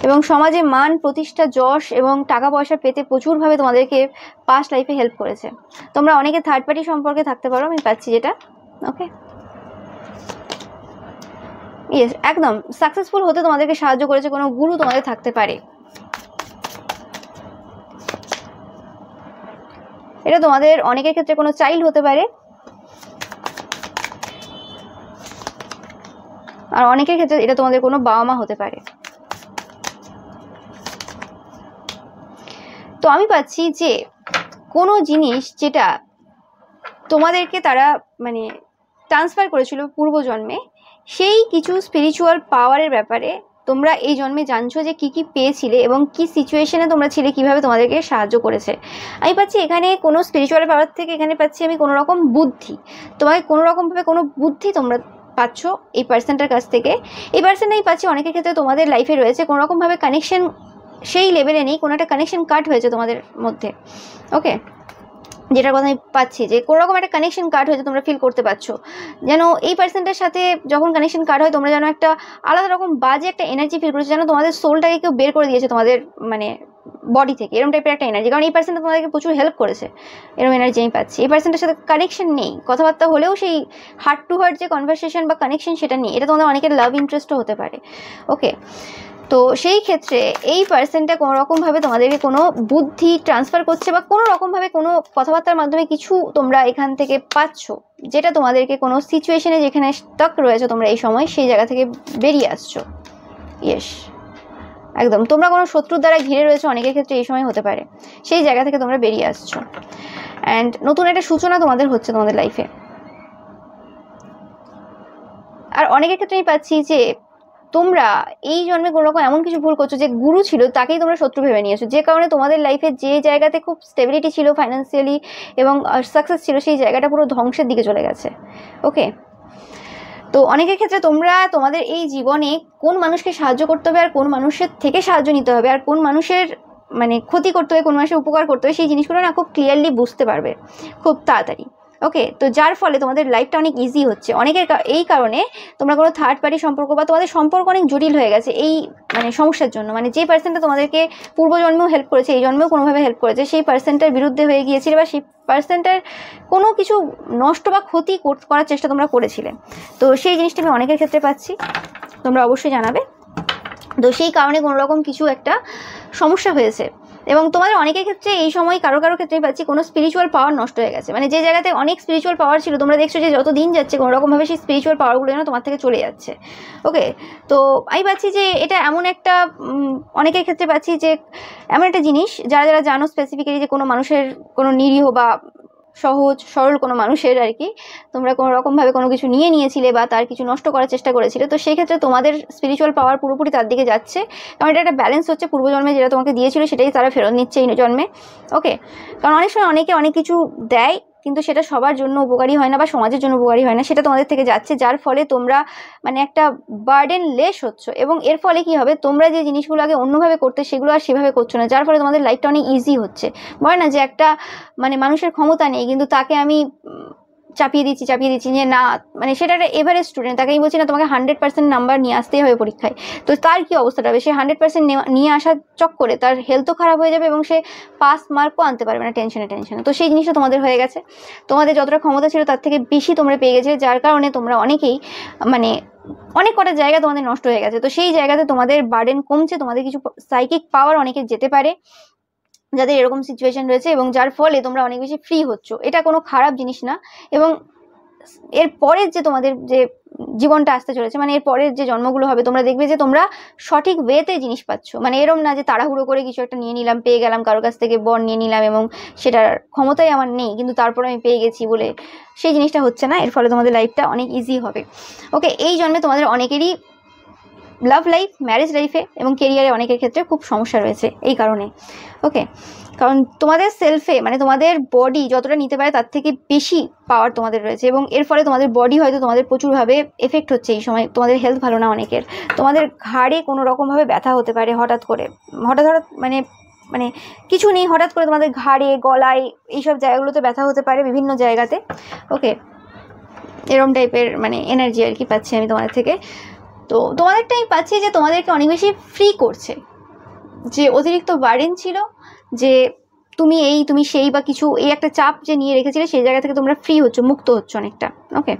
এবং সমাজে মান, প্রতিষ্ঠা, যশ এবং টাকা পয়সা পেতে প্রচুরভাবে তোমাদেরকে পাস্ট লাইফে হেল্প করেছে। তোমরা অনেকে থার্ড পার্টি সম্পর্কে থাকতে পারো, আমি পাচ্ছি যেটা। ওকে, ইয়েস, একদম সাকসেসফুল হতে তোমাদেরকে সাহায্য করেছে কোনো গুরু তোমাদের থাকতে পারে। এটা তোমাদের অনেকের ক্ষেত্রে কোনো চাইল্ড হতে পারে, আর অনেকের ক্ষেত্রে এটা তোমাদের কোনো বাবা মা হতে পারে। তো আমি পাচ্ছি যে কোনো জিনিস যেটা তোমাদেরকে তারা মানে ট্রান্সফার করেছিল পূর্বজন্মে, সেই কিছু স্পিরিচুয়াল পাওয়ারের ব্যাপারে তোমরা এই জন্মে জানছো যে কি কি পেয়েছিলে এবং কি সিচুয়েশনে তোমরা ছিলে, কিভাবে তোমাদেরকে সাহায্য করেছে। আমি পাচ্ছি এখানে কোনো স্পিরিচুয়াল পাওয়ার থেকে এখানে পাচ্ছি আমি কোনো রকম বুদ্ধি, তোমাকে কোনো রকমভাবে কোনো বুদ্ধি তোমরা পাচ্ছ এই পার্সনটার কাছ থেকে। এই পার্সন আমি পাচ্ছি অনেকের ক্ষেত্রে তোমাদের লাইফে রয়েছে, কোনো রকমভাবে কানেকশন সেই লেভেলে নেই, কোনো একটা কানেকশন কাট হয়েছে তোমাদের মধ্যে। ওকে, যেটার কথা আমি পাচ্ছি যে কোনো রকম একটা কানেকশন কাট হয়েছে, তোমরা ফিল করতে পারছো যেন এই পার্সনটার সাথে যখন কানেকশন কাট হয় তোমরা যেন একটা আলাদা রকম বাজে একটা এনার্জি ফিল করছো, যেন তোমাদের সোলটাকে কেউ বের করে দিয়েছে তোমাদের মানে বডি থেকে, এরকম টাইপের একটা এনার্জি। কারণ এই পার্সনটা তোমাদেরকে প্রচুর হেল্প করেছে, এরকম এনার্জি আমি পাচ্ছি। এই পার্সনটার সাথে কানেকশন নেই, কথাবার্তা হলেও সেই হার্ট টু হার্ট যে কনভারসেশন বা কানেকশন সেটা নেই। এটা তোমাদের অনেকের লাভ ইন্টারেস্টও হতে পারে। ওকে, তো সেই ক্ষেত্রে এই পার্সনটা কোনো রকমভাবে তোমাদেরকে কোনো বুদ্ধি ট্রান্সফার করছে বা কোনো রকমভাবে কোনো কথাবার্তার মাধ্যমে কিছু তোমরা এখান থেকে পাচ্ছ, যেটা তোমাদেরকে কোনো সিচুয়েশনে যেখানে স্টাক রয়েছে তোমরা এই সময়, সেই জায়গা থেকে বেরিয়ে আসছো। ইয়েস, একদম তোমরা কোনো শত্রুর দ্বারা ঘিরে রয়েছে, অনেকের ক্ষেত্রে এই সময় হতে পারে, সেই জায়গা থেকে তোমরা বেরিয়ে আসছো। অ্যান্ড নতুন একটা সূচনা তোমাদের হচ্ছে তোমাদের লাইফে। আর অনেকের ক্ষেত্রে আমি পাচ্ছি যে তোমরা এই জন্মে কোনো রকম এমন কিছু ভুল করছো যে গুরু ছিল তাকেই তোমরা শত্রু ভেবে নিয়েছো, যে কারণে তোমাদের লাইফে যে জায়গাতে খুব স্টেবিলিটি ছিল ফাইন্যান্সিয়ালি এবং সাকসেস ছিল, সেই জায়গাটা পুরো ধ্বংসের দিকে চলে গেছে। ওকে, তো অনেকের ক্ষেত্রে তোমরা তোমাদের এই জীবনে কোন মানুষকে সাহায্য করতে হবে আর কোন মানুষের থেকে সাহায্য নিতে হবে আর কোন মানুষের মানে ক্ষতি করতে হবে, কোন মানুষের উপকার করতে হবে, সেই জিনিসগুলো না খুব ক্লিয়ারলি বুঝতে পারবে খুব তাড়াতাড়ি। ওকে, তো যার ফলে তোমাদের লাইফটা অনেক ইজি হচ্ছে। অনেকের এই কারণে তোমরা কোনো থার্ড পার্টি সম্পর্ক বা তোমাদের সম্পর্ক অনেক জটিল হয়ে গেছে এই মানে সমস্যার জন্য। মানে যে পার্সনটা তোমাদেরকে পূর্বজন্মেও হেল্প করেছে, এই জন্মেও কোনোভাবে হেল্প করেছে, সেই পার্সনটার বিরুদ্ধে হয়ে গিয়েছিল বা সেই পার্সনটার কোনো কিছু নষ্ট বা ক্ষতি করার চেষ্টা তোমরা করেছিলে। তো সেই জিনিসটা আমি অনেকের ক্ষেত্রে পাচ্ছি, তোমরা অবশ্যই জানাবে। তো সেই কারণে কোনো রকম কিছু একটা সমস্যা হয়েছে এবং তোমাদের অনেকের ক্ষেত্রে এই সময় কারো কারো ক্ষেত্রে পাচ্ছি কোনো স্পিরিচুয়াল পাওয়ার নষ্ট হয়ে গেছে। মানে যে জায়গাতে অনেক স্পিরিচুয়াল পাওয়ার ছিল, তোমরা দেখছো যে যত দিন যাচ্ছে কোনো রকমভাবে সেই স্পিরিচুয়াল পাওয়ারগুলো যেন তোমার থেকে চলে যাচ্ছে। ওকে, তো আমি পাচ্ছি যে এটা এমন একটা অনেকের ক্ষেত্রে পাচ্ছি যে এমন একটা জিনিস, যারা যারা জানো স্পেসিফিক্যালি যে কোনো মানুষের কোনো নিরীহ বা সহজ সরল কোনো মানুষের আর কি তোমরা কোনো রকমভাবে কোনো কিছু নিয়েছিলে বা তার কিছু নষ্ট করার চেষ্টা করেছিলে, তো সেই ক্ষেত্রে তোমাদের স্পিরিচুয়াল পাওয়ার পুরোপুরি তার দিকে যাচ্ছে। কারণ এটা একটা ব্যালেন্স হচ্ছে, পূর্বজন্মে যেটা তোমাকে দিয়েছিল সেটাই তারা ফেরত নিচ্ছে এই জন্মে। ওকে, কারণ অনেক সময় অনেকে অনেক কিছু দেয় কিন্তু সেটা সবার জন্য উপকারী হয় না বা সমাজের জন্য উপকারী হয় না, সেটা তোমাদের থেকে যাচ্ছে, যার ফলে তোমরা মানে একটা বার্ডেন লেস হচ্ছ। এবং এর ফলে কি হবে, তোমরা যে জিনিসগুলো আগে অন্যভাবে করতে সেগুলো আর সেভাবে করছো না, যার ফলে তোমাদের লাইফটা অনেক ইজি হচ্ছে। বলে না যে একটা মানে মানুষের ক্ষমতা নেই কিন্তু তাকে আমি চাপিয়ে দিচ্ছি যে না, মানে সেটা একটা এভারেজ স্টুডেন্ট, তাকে আমি বলছি না তোমাকে 100% নাম্বার নিয়ে আসতেই হবে পরীক্ষায়, তো তার কি অবস্থাটা হবে? সে 100% নিয়ে আসার চক্করে তার হেলথও খারাপ হয়ে যাবে এবং সে পাস মার্কও আনতে পারবে না টেনশনে। তো সেই জিনিসটা তোমাদের হয়ে গেছে, তোমাদের যতটা ক্ষমতা ছিল তার থেকে বেশি তোমরা পেয়ে গেছিলে, যার কারণে তোমরা অনেকেই মানে অনেক কটা জায়গা তোমাদের নষ্ট হয়ে গেছে। তো সেই জায়গাতে তোমাদের বার্ডেন কমছে, তোমাদের কিছু সাইকিক পাওয়ার অনেকে যেতে পারে যাদের এরকম সিচুয়েশন রয়েছে, এবং যার ফলে তোমরা অনেক বেশি ফ্রি হচ্ছ। এটা কোনো খারাপ জিনিস না। এবং এর পরের যে তোমাদের যে জীবনটা আসতে চলেছে, মানে এর পরের যে জন্মগুলো হবে, তোমরা দেখবে যে তোমরা সঠিক ওয়েতে জিনিস পাচ্ছ। মানে এরম না যে তাড়াহুড়ো করে কিছু একটা নিয়ে নিলাম, পেয়ে গেলাম, কারোর কাছ থেকে বর নিয়ে নিলাম এবং সেটার ক্ষমতাই আমার নেই, কিন্তু তারপর আমি পেয়ে গেছি বলে সেই জিনিসটা হচ্ছে না। এর ফলে তোমাদের লাইফটা অনেক ইজি হবে। ওকে, এই জন্মে তোমাদের অনেকেরই লাভ লাইফ, ম্যারেজ লাইফে এবং কেরিয়ারে অনেকের ক্ষেত্রে খুব সমস্যা রয়েছে এই কারণে। ওকে, কারণ তোমাদের সেলফে মানে তোমাদের বডি যতটা নিতে পারে তার থেকে বেশি পাওয়ার তোমাদের রয়েছে, এবং এর ফলে তোমাদের বডি হয়তো তোমাদের প্রচুরভাবে এফেক্ট হচ্ছে এই সময়। তোমাদের হেলথ ভালো না অনেকের, তোমাদের ঘাড়ে কোনো রকমভাবে ব্যথা হতে পারে হঠাৎ মানে মানে কিছু নেই, হঠাৎ করে তোমাদের ঘাড়ে, গলায়, এইসব জায়গাগুলোতে ব্যথা হতে পারে বিভিন্ন জায়গাতে। ওকে, এরম টাইপের মানে এনার্জি আর কি পাচ্ছি আমি তোমাদের থেকে। তো তোমাদেরটা আমি পাচ্ছি যে তোমাদেরকে অনেক বেশি ফ্রি করছে, যে অতিরিক্ত বার্ডেন ছিল, যে তুমি এই তুমি সেই বা কিছু এই একটা চাপ যে নিয়ে রেখেছিলে, সেই জায়গা থেকে তোমরা ফ্রি হচ্ছ, মুক্ত হচ্ছ অনেকটা। ওকে,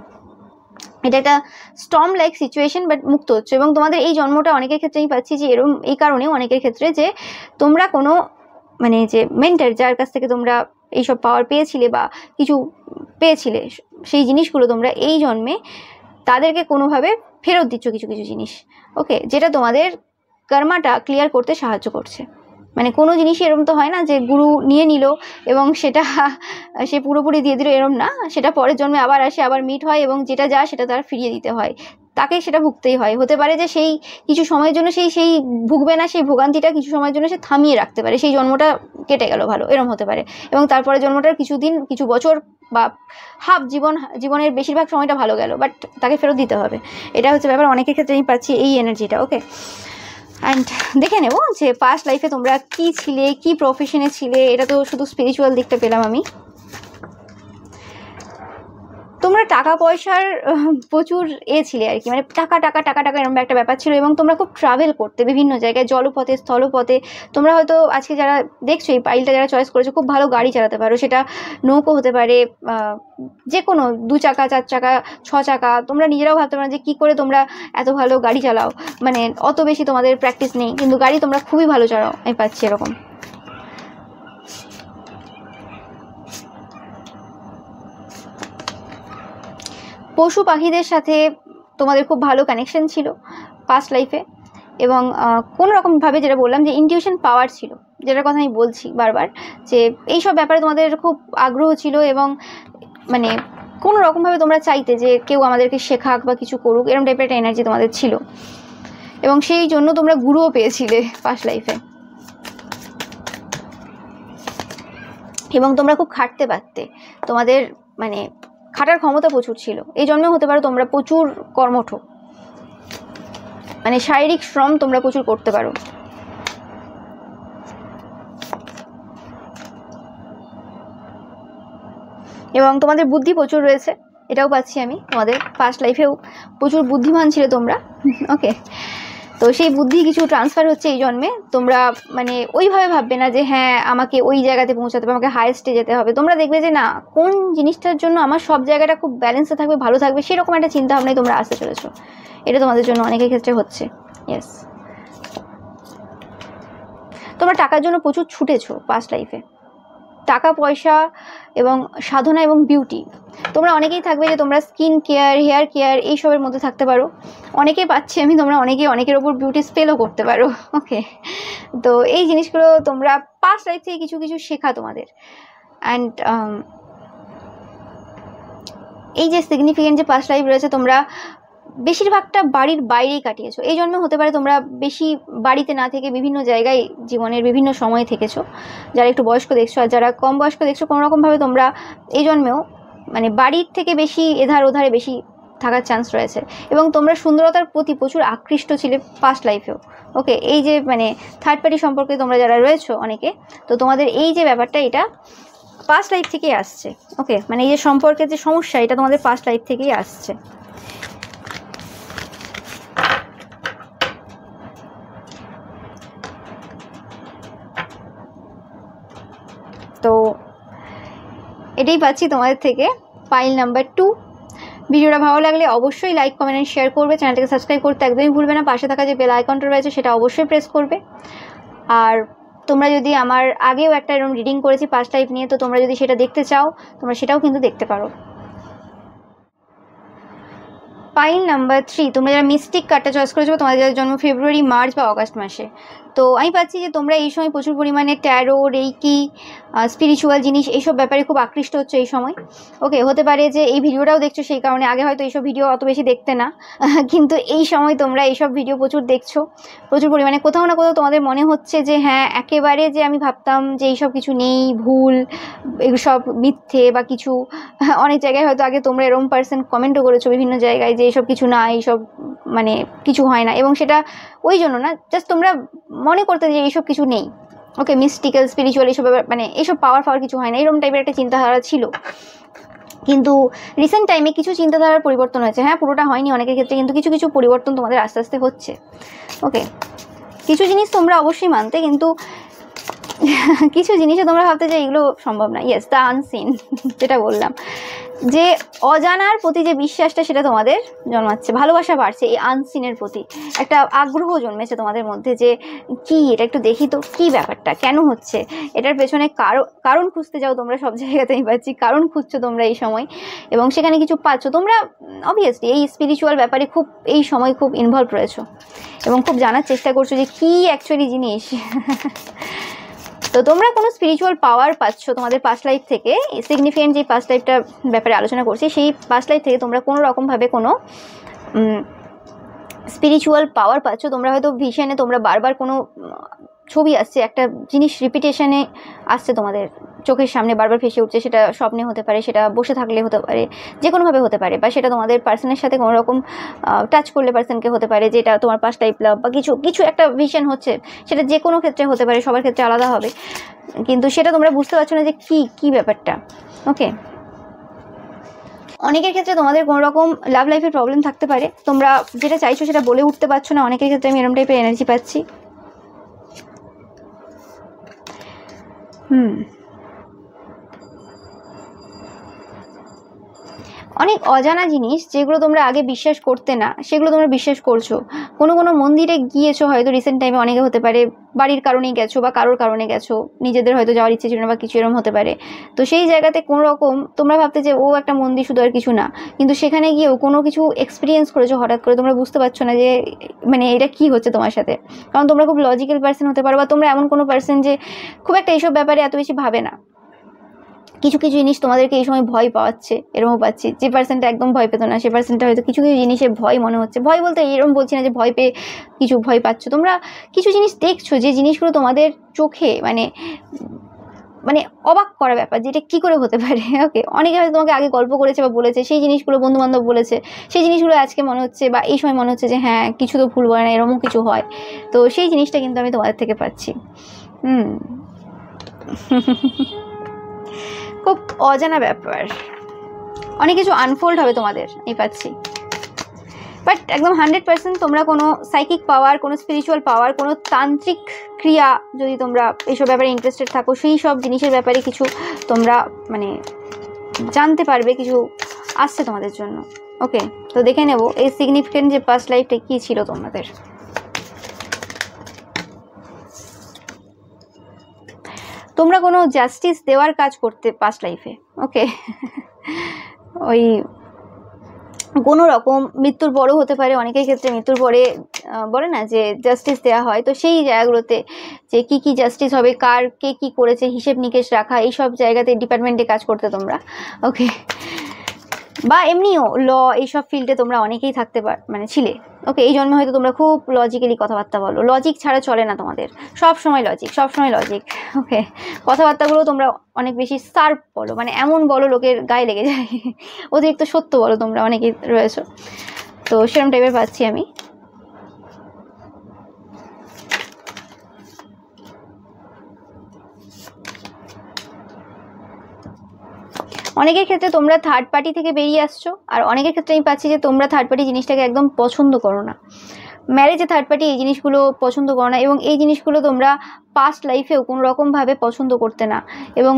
এটা একটা স্টর্ম লাইক সিচুয়েশন, বাট মুক্ত হচ্ছে। এবং তোমাদের এই জন্মটা অনেকের ক্ষেত্রে আমি পাচ্ছি যে এরকম এই কারণেও অনেকের ক্ষেত্রে যে তোমরা কোনো মানে যে মেন্টর, যার কাছ থেকে তোমরা এইসব পাওয়ার পেয়েছিলে বা কিছু পেয়েছিলে, সেই জিনিসগুলো তোমরা এই জন্মে তাদেরকে কোনোভাবে ফেরত দিচ্ছ কিছু কিছু জিনিস। ওকে, যেটা তোমাদের কর্মাটা ক্লিয়ার করতে সাহায্য করছে। মানে কোনো জিনিসই এরকম তো হয় না যে গুরু নিয়ে নিল এবং সেটা সে পুরোপুরি দিয়ে দিল, এরকম না। সেটা পরের জন্মে আবার আসে, আবার মিট হয় এবং যেটা যা সেটা তার ফিরিয়ে দিতে হয়, তাকে সেটা ভুগতেই হয়। হতে পারে যে সেই কিছু সময়ের জন্য সেই ভুগবে না, সেই ভোগান্তিটা কিছু সময়ের জন্য সে থামিয়ে রাখতে পারে, সেই জন্মটা কেটে গেল ভালো, এরকম হতে পারে। এবং তারপরে জন্মটার কিছুদিন, কিছু বছর বা হাফ জীবনের বেশিরভাগ সময়টা ভালো গেল, বাট তাকে ফেরত দিতে হবে। এটা হচ্ছে ব্যাপার, অনেকের ক্ষেত্রে আমি পাচ্ছি এই এনার্জিটা। ওকে, অ্যান্ড দেখে নেব যে পাস্ট লাইফে তোমরা কি ছিলে, কি প্রফেশনে ছিলে। এটা তো শুধু স্পিরিচুয়াল দিকটা পেলাম আমি। তোমরা টাকা পয়সার প্রচুর ছিলে আর কি, মানে টাকা টাকা টাকা টাকা এরকম একটা ব্যাপার ছিল। এবং তোমরা খুব ট্রাভেল করতে বিভিন্ন জায়গায়, জলপথে, স্থলপথে। তোমরা হয়তো আজকে যারা দেখছো এই পাইলটা যারা চয়েস করেছো, খুব ভালো গাড়ি চালাতে পারো। সেটা নৌকো হতে পারে, যে কোনো 2 চাকা, 4 চাকা, 6 চাকা। তোমরা নিজেরাও ভাবতে পারো যে কী করে তোমরা এত ভালো গাড়ি চালাও, মানে অত বেশি তোমাদের প্র্যাকটিস নেই, কিন্তু গাড়ি তোমরা খুবই ভালো চালাও, আমি পাচ্ছি এরকম। পশু পাখিদের সাথে তোমাদের খুব ভালো কানেকশন ছিল পাস্ট লাইফে, এবং কোনো রকমভাবে যেটা বললাম যে ইনটিউশন পাওয়ার ছিল, যেটার কথা আমি বলছি বারবার, যে এইসব ব্যাপারে তোমাদের খুব আগ্রহ ছিল এবং মানে কোনো রকমভাবে তোমরা চাইতে যে কেউ আমাদেরকে শেখাক বা কিছু করুক, এরকম টাইপের একটা এনার্জি তোমাদের ছিল। এবং সেই জন্য তোমরা গুরুও পেয়েছিলে পাস্ট লাইফে। এবং তোমরা খুব খাটতে পারতে, তোমাদের মানে খাটার ক্ষমতা প্রচুর ছিল। এই জন্যও হতে পারো তোমরা প্রচুর কর্মঠ, মানে শারীরিক শ্রম তোমরা প্রচুর করতে পারো। এবং তোমাদের বুদ্ধি প্রচুর রয়েছে, এটাও পাচ্ছি আমি। তোমাদের পাস্ট লাইফেও প্রচুর বুদ্ধিমান ছিল তোমরা। ওকে, তো সেই বুদ্ধি কিছু ট্রান্সফার হচ্ছে এই জন্মে। তোমরা মানে ওইভাবে ভাববে না যে হ্যাঁ আমাকে ওই জায়গাতে পৌঁছাতে হবে, আমাকে হাইয়েস্টে যেতে হবে। তোমরা দেখবে যে না, কোন জিনিসটার জন্য আমার সব জায়গাটা খুব ব্যালেন্সে থাকবে, ভালো থাকবে, সেরকম একটা চিন্তা ভাবনায় তোমরা আসতে চলেছো। এটা তোমাদের জন্য অনেকের ক্ষেত্রে হচ্ছে। ইয়েস, তোমরা টাকার জন্য প্রচুর ছুটেছো পাস্ট লাইফে। টাকা পয়সা এবং সাধনা এবং বিউটি, তোমরা অনেকেই থাকবে যে তোমরা স্কিন কেয়ার, হেয়ার কেয়ার এইসবের মধ্যে থাকতে পারো। অনেকেই পাচ্ছি আমি, তোমরা অনেকের ওপর বিউটি স্পেলও করতে পারো। ওকে, তো এই জিনিসগুলো তোমরা পাস্ট লাইফ থেকে কিছু কিছু শেখা তোমাদের। অ্যান্ড এই যে সিগনিফিকেন্ট যে পাস্ট লাইফ রয়েছে, তোমরা বেশিরভাগটা বাড়ির বাইরেই কাটিয়েছো। এই জন্য হতে পারে তোমরা বেশি বাড়িতে না থেকে বিভিন্ন জায়গায় জীবনের বিভিন্ন সময় থেকেছো, যারা একটু বয়স্ক দেখছো। আর যারা কম বয়স্ক দেখছো, কোনো রকমভাবে তোমরা এই জন্মেও মানে বাড়ির থেকে বেশি এধার ওধারে বেশি থাকার চান্স রয়েছে। এবং তোমরা সুন্দরতার প্রতি প্রচুর আকৃষ্ট ছিলে পাস্ট লাইফেও। ওকে, এই যে মানে থার্ড পার্টি সম্পর্কে তোমরা যারা রয়েছো অনেকে, তো তোমাদের এই যে ব্যাপারটা, এটা পাস্ট লাইফ থেকেই আসছে। ওকে, মানে এই যে সম্পর্কের যে সমস্যা, এটা তোমাদের পাস্ট লাইফ থেকেই আসছে। তো এটাই পাচ্ছি তোমাদের থেকে পাইল নাম্বার 2। ভিডিওটা ভালো লাগলে অবশ্যই লাইক, কমেন্ট এন্ড শেয়ার করবে। চ্যানেলটাকে সাবস্ক্রাইব করতে একদমই ভুলবে না। পাশে থাকা যে বেল আইকনটা রয়েছে সেটা অবশ্যই প্রেস করবে। আর তোমরা যদি আমার আগেও একটা এরকম রিডিং করেছি পাস্ট লাইফ নিয়ে, তো তোমরা যদি সেটা দেখতে চাও তোমরা সেটাও কিন্তু দেখতে পারো। পাইল নাম্বার 3, তোমরা যারা মিস্টিক কার্ডটা চয়েস করেছো, তোমাদের যাদের জন্ম ফেব্রুয়ারি, মার্চ বা অগাস্ট মাসে, তো আমি পাচ্ছি যে তোমরা এই সময় প্রচুর পরিমাণে ট্যারো, রেইকি, স্পিরিচুয়াল জিনিস এইসব ব্যাপারে খুব আকৃষ্ট হচ্ছে এই সময়। ওকে, হতে পারে যে এই ভিডিওটাও দেখছো সেই কারণে, আগে হয়তো এইসব ভিডিও অত বেশি দেখতে না, কিন্তু এই সময় তোমরা এইসব ভিডিও প্রচুর দেখছো, প্রচুর পরিমাণে। কোথাও না কোথাও তোমাদের মনে হচ্ছে যে হ্যাঁ, একেবারে যে আমি ভাবতাম যে এইসব কিছু নেই, ভুল, এসব মিথ্যে বা কিছু। অনেক জায়গায় হয়তো আগে তোমরা এরকম পার্সন কমেন্টও করেছো বিভিন্ন জায়গায় যে এইসব কিছু না, এইসব মানে কিছু হয় না, এবং সেটা ওই জন্য না, জাস্ট তোমরা মনে করতে যে এইসব কিছু নেই। ওকে, মিস্টিক্যাল, স্পিরিচুয়াল এইসব মানে এইসব পাওয়ার কিছু হয় না, এরকম টাইপের একটা চিন্তাধারা ছিল। কিন্তু রিসেন্ট টাইমে কিছু চিন্তাধারার পরিবর্তন হয়েছে। হ্যাঁ, পুরোটা হয়নি অনেকের ক্ষেত্রে, কিন্তু কিছু কিছু পরিবর্তন তোমাদের আস্তে আস্তে হচ্ছে। ওকে, কিছু জিনিস তোমরা অবশ্যই মানতে, কিন্তু কিছু জিনিসে তোমরা ভাবতে যে এগুলো সম্ভব না। ইয়েস, দ্য আনসিন, যেটা বললাম, যে অজানার প্রতি যে বিশ্বাসটা সেটা তোমাদের জন্মাচ্ছে, ভালোবাসা বাড়ছে এই আনসিনের প্রতি, একটা আগ্রহ জন্মেছে তোমাদের মধ্যে যে কি এটা, একটু দেখি তো কি ব্যাপারটা, কেন হচ্ছে, এটার পেছনে কারণ খুঁজতে যাও তোমরা সব জায়গাতেই পাচ্ছি, কারণ খুঁজছো তোমরা এই সময়, এবং সেখানে কিছু পাচ্ছ তোমরা। অবভিয়াসলি এই স্পিরিচুয়াল ব্যাপারে খুব এই সময় খুব ইনভলভ রয়েছো এবং খুব জানার চেষ্টা করছো যে কি অ্যাকচুয়ালি জিনিস। তো তোমরা কোনো স্পিরিচুয়াল পাওয়ার পাচ্ছ তোমাদের পাস্ট লাইফ থেকে। সিগনিফিকেন্ট যে পাস্ট লাইফটা ব্যাপারে আলোচনা করছি, সেই পাস্ট লাইফ থেকে তোমরা কোনো রকমভাবে কোনো স্পিরিচুয়াল পাওয়ার পাচ্ছ। তোমরা হয়তো ভিশনে তোমরা বারবার কোনো ছবি আসছে, একটা জিনিস রিপিটেশনে আসছে তোমাদের চোখের সামনে, বারবার ভেসে উঠছে, সেটা স্বপ্নে হতে পারে, সেটা বসে থাকলে হতে পারে, যে কোনোভাবে হতে পারে, বা সেটা তোমাদের পার্সনের সাথে কোনো রকম টাচ করলে পার্সনকে হতে পারে, যেটা তোমার পাস্ট লাইফ লাভ বা কিছু কিছু একটা ভিশন হচ্ছে, সেটা যে কোনো ক্ষেত্রে হতে পারে, সবার ক্ষেত্রে আলাদা হবে, কিন্তু সেটা তোমরা বুঝতে পারছো না যে কি ব্যাপারটা। ওকে, অনেকের ক্ষেত্রে তোমাদের কোনো রকম লাভ লাইফের প্রবলেম থাকতে পারে, তোমরা যেটা চাইছো সেটা বলে উঠতে পারছো না, অনেকের ক্ষেত্রে আমি এরকম টাইপের এনার্জি পাচ্ছি। অনেক অজানা জিনিস যেগুলো তোমরা আগে বিশ্বাস করতে না, সেগুলো তোমরা বিশ্বাস করছো। কোনো মন্দিরে গিয়েছো হয়তো রিসেন্ট টাইমে, অনেকে হতে পারে বাড়ির কারণেই গেছো বা কারোর কারণে গেছো, নিজেদের হয়তো যাওয়ার ইচ্ছে ছিল না বা কিছু এরকম হতে পারে। তো সেই জায়গাতে কোনো রকম তোমরা ভাবতে যে ও একটা মন্দির, শুধু আর কিছু না, কিন্তু সেখানে গিয়েও কোনো কিছু এক্সপিরিয়েন্স করেছো হঠাৎ করে, তোমরা বুঝতে পারছো না যে মানে এটা কি হচ্ছে তোমার সাথে। কারণ তোমরা খুব লজিক্যাল পার্সন হতে পারো, বা তোমরা এমন কোনো পার্সন যে খুব একটা এইসব ব্যাপারে এত বেশি ভাবে না। কিছু জিনিস তোমাদেরকে এই সময় ভয় পাওয়াচ্ছে, এরকমও পাচ্ছি। যে পার্সনটা একদম ভয় পেত না, সে পার্সনটা হয়তো কিছু জিনিসে ভয় মনে হচ্ছে। ভয় বলতে এরকম বলছি না যে ভয় পেয়ে কিছু ভয় পাচ্ছ, তোমরা কিছু জিনিস দেখছো যে জিনিসগুলো তোমাদের চোখে মানে মানে অবাক করা ব্যাপার, যেটা কি করে হতে পারে। ওকে, অনেকে হয়তো তোমাকে আগে গল্প করেছে বা বলেছে, সেই জিনিসগুলো বন্ধু বান্ধব বলেছে, সেই জিনিসগুলো আজকে মনে হচ্ছে বা এই সময় মনে হচ্ছে যে হ্যাঁ, কিছু তো ভুল বলে না, এরকম কিছু হয়। তো সেই জিনিসটা কিন্তু আমি তোমাদের থেকে পাচ্ছি। খুব অজানা ব্যাপার, অনেক কিছু আনফোল্ড হবে তোমাদের, এই পাচ্ছি। বাট একদম 100% তোমরা কোনো সাইকিক পাওয়ার, কোনো স্পিরিচুয়াল পাওয়ার, কোনো তান্ত্রিক ক্রিয়া, যদি তোমরা এইসব ব্যাপারে ইন্টারেস্টেড থাকো, সেই সব জিনিসের ব্যাপারে কিছু তোমরা মানে জানতে পারবে, কিছু আসছে তোমাদের জন্য। ওকে, তো দেখে নেব এই সিগনিফিকেন্ট যে পাস্ট লাইফটা কী ছিল তোমাদের। তোমরা কোনো জাস্টিস দেওয়ার কাজ করতে পাস্ট লাইফে। ওকে, ওই কোনো রকম মৃত্যুর পরও হতে পারে, অনেকের ক্ষেত্রে মৃত্যুর পরে বলে না যে জাস্টিস দেওয়া হয়, তো সেই জায়গাগুলোতে যে কি জাস্টিস হবে, কার কে কী করেছে হিসেব নিকেশ রাখা, এইসব জায়গাতে ডিপার্টমেন্টে কাজ করতে তোমরা। ওকে, বা এমনিও ল এইসব ফিল্ডে তোমরা অনেকেই থাকতে মানে ছিলে। ওকে, এই জন্মে হয়তো তোমরা খুব লজিক্যালি কথাবার্তা বলো, লজিক ছাড়া চলে না তোমাদের, সব সময় লজিক। ওকে, কথাবার্তাগুলো তোমরা অনেক বেশি শার্প বলো, মানে এমন বলো লোকের গায়ে লেগে যায়। অতিরিক্ত সত্য বলো তোমরা, অনেকেই রয়েছো, তো সেরকম টাইপের পাচ্ছি আমি। অনেকের ক্ষেত্রে তোমরা থার্ড পার্টি থেকে বেরিয়ে আসছো, আর অনেকের ক্ষেত্রে আমি পাচ্ছি যে তোমরা থার্ড পার্টি জিনিসটাকে একদম পছন্দ করো না। ম্যারেজে থার্ড পার্টি এই জিনিসগুলো পছন্দ করো না, এবং এই জিনিসগুলো তোমরা পাস্ট লাইফেও কোনো রকমভাবে পছন্দ করতে না, এবং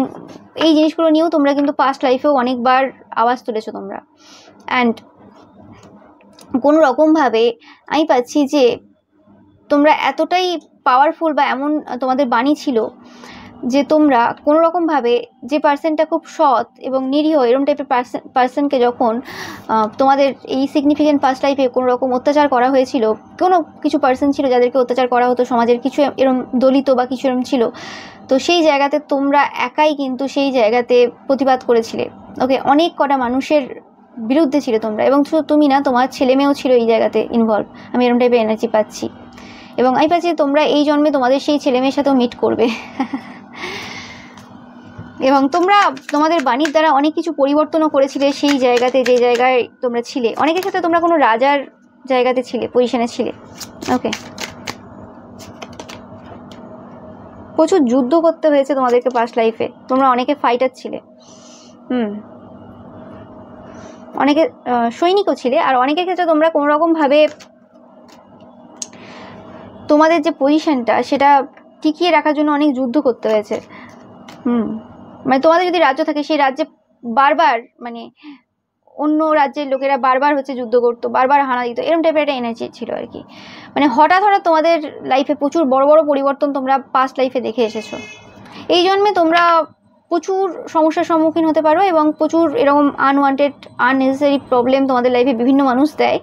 এই জিনিসগুলো নিয়েও তোমরা কিন্তু পাস্ট লাইফেও অনেকবার আওয়াজ তুলেছো তোমরা। অ্যান্ড কোনো রকমভাবে আমি পাচ্ছি যে তোমরা এতটাই পাওয়ারফুল, বা এমন তোমাদের বাণী ছিল যে তোমরা কোনো রকমভাবে যে পার্সনটা খুব সৎ এবং নিরীহ এরকম টাইপের পার্সনকে যখন তোমাদের এই সিগনিফিকেন্ট পাস্ট লাইফে কোনো রকম অত্যাচার করা হয়েছিল, কোনো কিছু পার্সন ছিল যাদেরকে অত্যাচার করা হতো, সমাজের কিছু এরকম দলিত বা কিছু এরকম ছিল, তো সেই জায়গাতে তোমরা একাই কিন্তু সেই জায়গাতে প্রতিবাদ করেছিলে। ওকে, অনেক কটা মানুষের বিরুদ্ধে ছিল তোমরা, এবং শুধু তুমি না, তোমার ছেলে মেয়েও ছিল এই জায়গাতে ইনভলভ। আমি এরকম টাইপের এনার্জি পাচ্ছি, এবং আমি পাচ্ছি তোমরা এই জন্মে তোমাদের সেই ছেলে মেয়ের সাথেও মিট করবে। এবং তোমরা তোমাদের বাণীর দ্বারা অনেক কিছু পরিবর্তনও করেছিলে সেই জায়গাতে, যে জায়গায় তোমরা ছিলে। অনেকের ক্ষেত্রে তোমরা কোনো রাজার জায়গাতে ছিলে, পজিশনে ছিলে। ওকে, প্রচুর যুদ্ধ করতে হয়েছে তোমাদেরকে পাস্ট লাইফে, তোমরা অনেকে ফাইটার ছিলে, অনেকে সৈনিকও ছিলে, আর অনেকের ক্ষেত্রে তোমরা কোনো রকমভাবে তোমাদের যে পজিশনটা সেটা টিকিয়ে রাখার জন্য অনেক যুদ্ধ করতে হয়েছে। মানে তোমাদের যদি রাজ্য থাকে, সেই রাজ্যে বারবার মানে অন্য রাজ্যের লোকেরা বারবার হচ্ছে যুদ্ধ করতো, বারবার হানা দিত, এরকম টাইপের একটা এনার্জি ছিল আর কি। মানে হঠাৎ হঠাৎ তোমাদের লাইফে প্রচুর বড় বড় পরিবর্তন তোমরা পাস্ট লাইফে দেখে এসেছো। এই জন্মে তোমরা প্রচুর সমস্যার সম্মুখীন হতে পারো, এবং প্রচুর এরকম আনওয়ান্টেড আননেসেসারি প্রবলেম তোমাদের লাইফে বিভিন্ন মানুষ দেয়,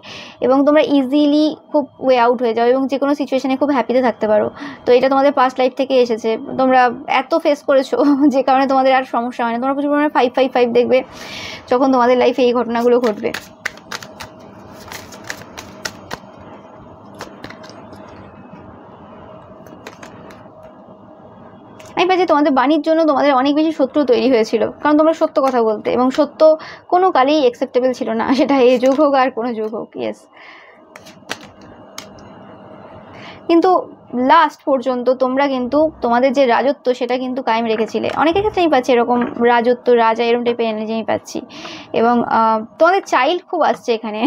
এবং তোমরা ইজিলি খুব ওয়ে আউট হয়ে যাও, এবং যে কোনো সিচুয়েশনে খুব হ্যাপিতে থাকতে পারো। তো এটা তোমাদের পাস্ট লাইফ থেকে এসেছে, তোমরা এত ফেস করেছো যে কারণে তোমাদের আর সমস্যা হয় না। তোমরা প্রচুর পরিমাণে 555 দেখবে যখন তোমাদের লাইফে এই ঘটনাগুলো ঘটবে। আমি পাচ্ছি তোমাদের বাণীর জন্য তোমাদের অনেক বেশি শত্রু তৈরি হয়েছিল, কারণ তোমরা সত্য কথা বলতে, এবং সত্য কোনো কালেই অ্যাকসেপ্টেবল ছিল না, সেটা এই যুগ হোক আর কোনো যুগ হোক। ইয়েস, কিন্তু লাস্ট পর্যন্ত তোমরা কিন্তু তোমাদের যে রাজত্ব সেটা কিন্তু কায়েম রেখেছিলে। অনেকের ক্ষেত্রে আমি পাচ্ছি এরকম রাজত্ব, রাজা এরকম টাইপের এনার্জি আমি পাচ্ছি, এবং তোমাদের চাইল্ড খুব আসছে এখানে।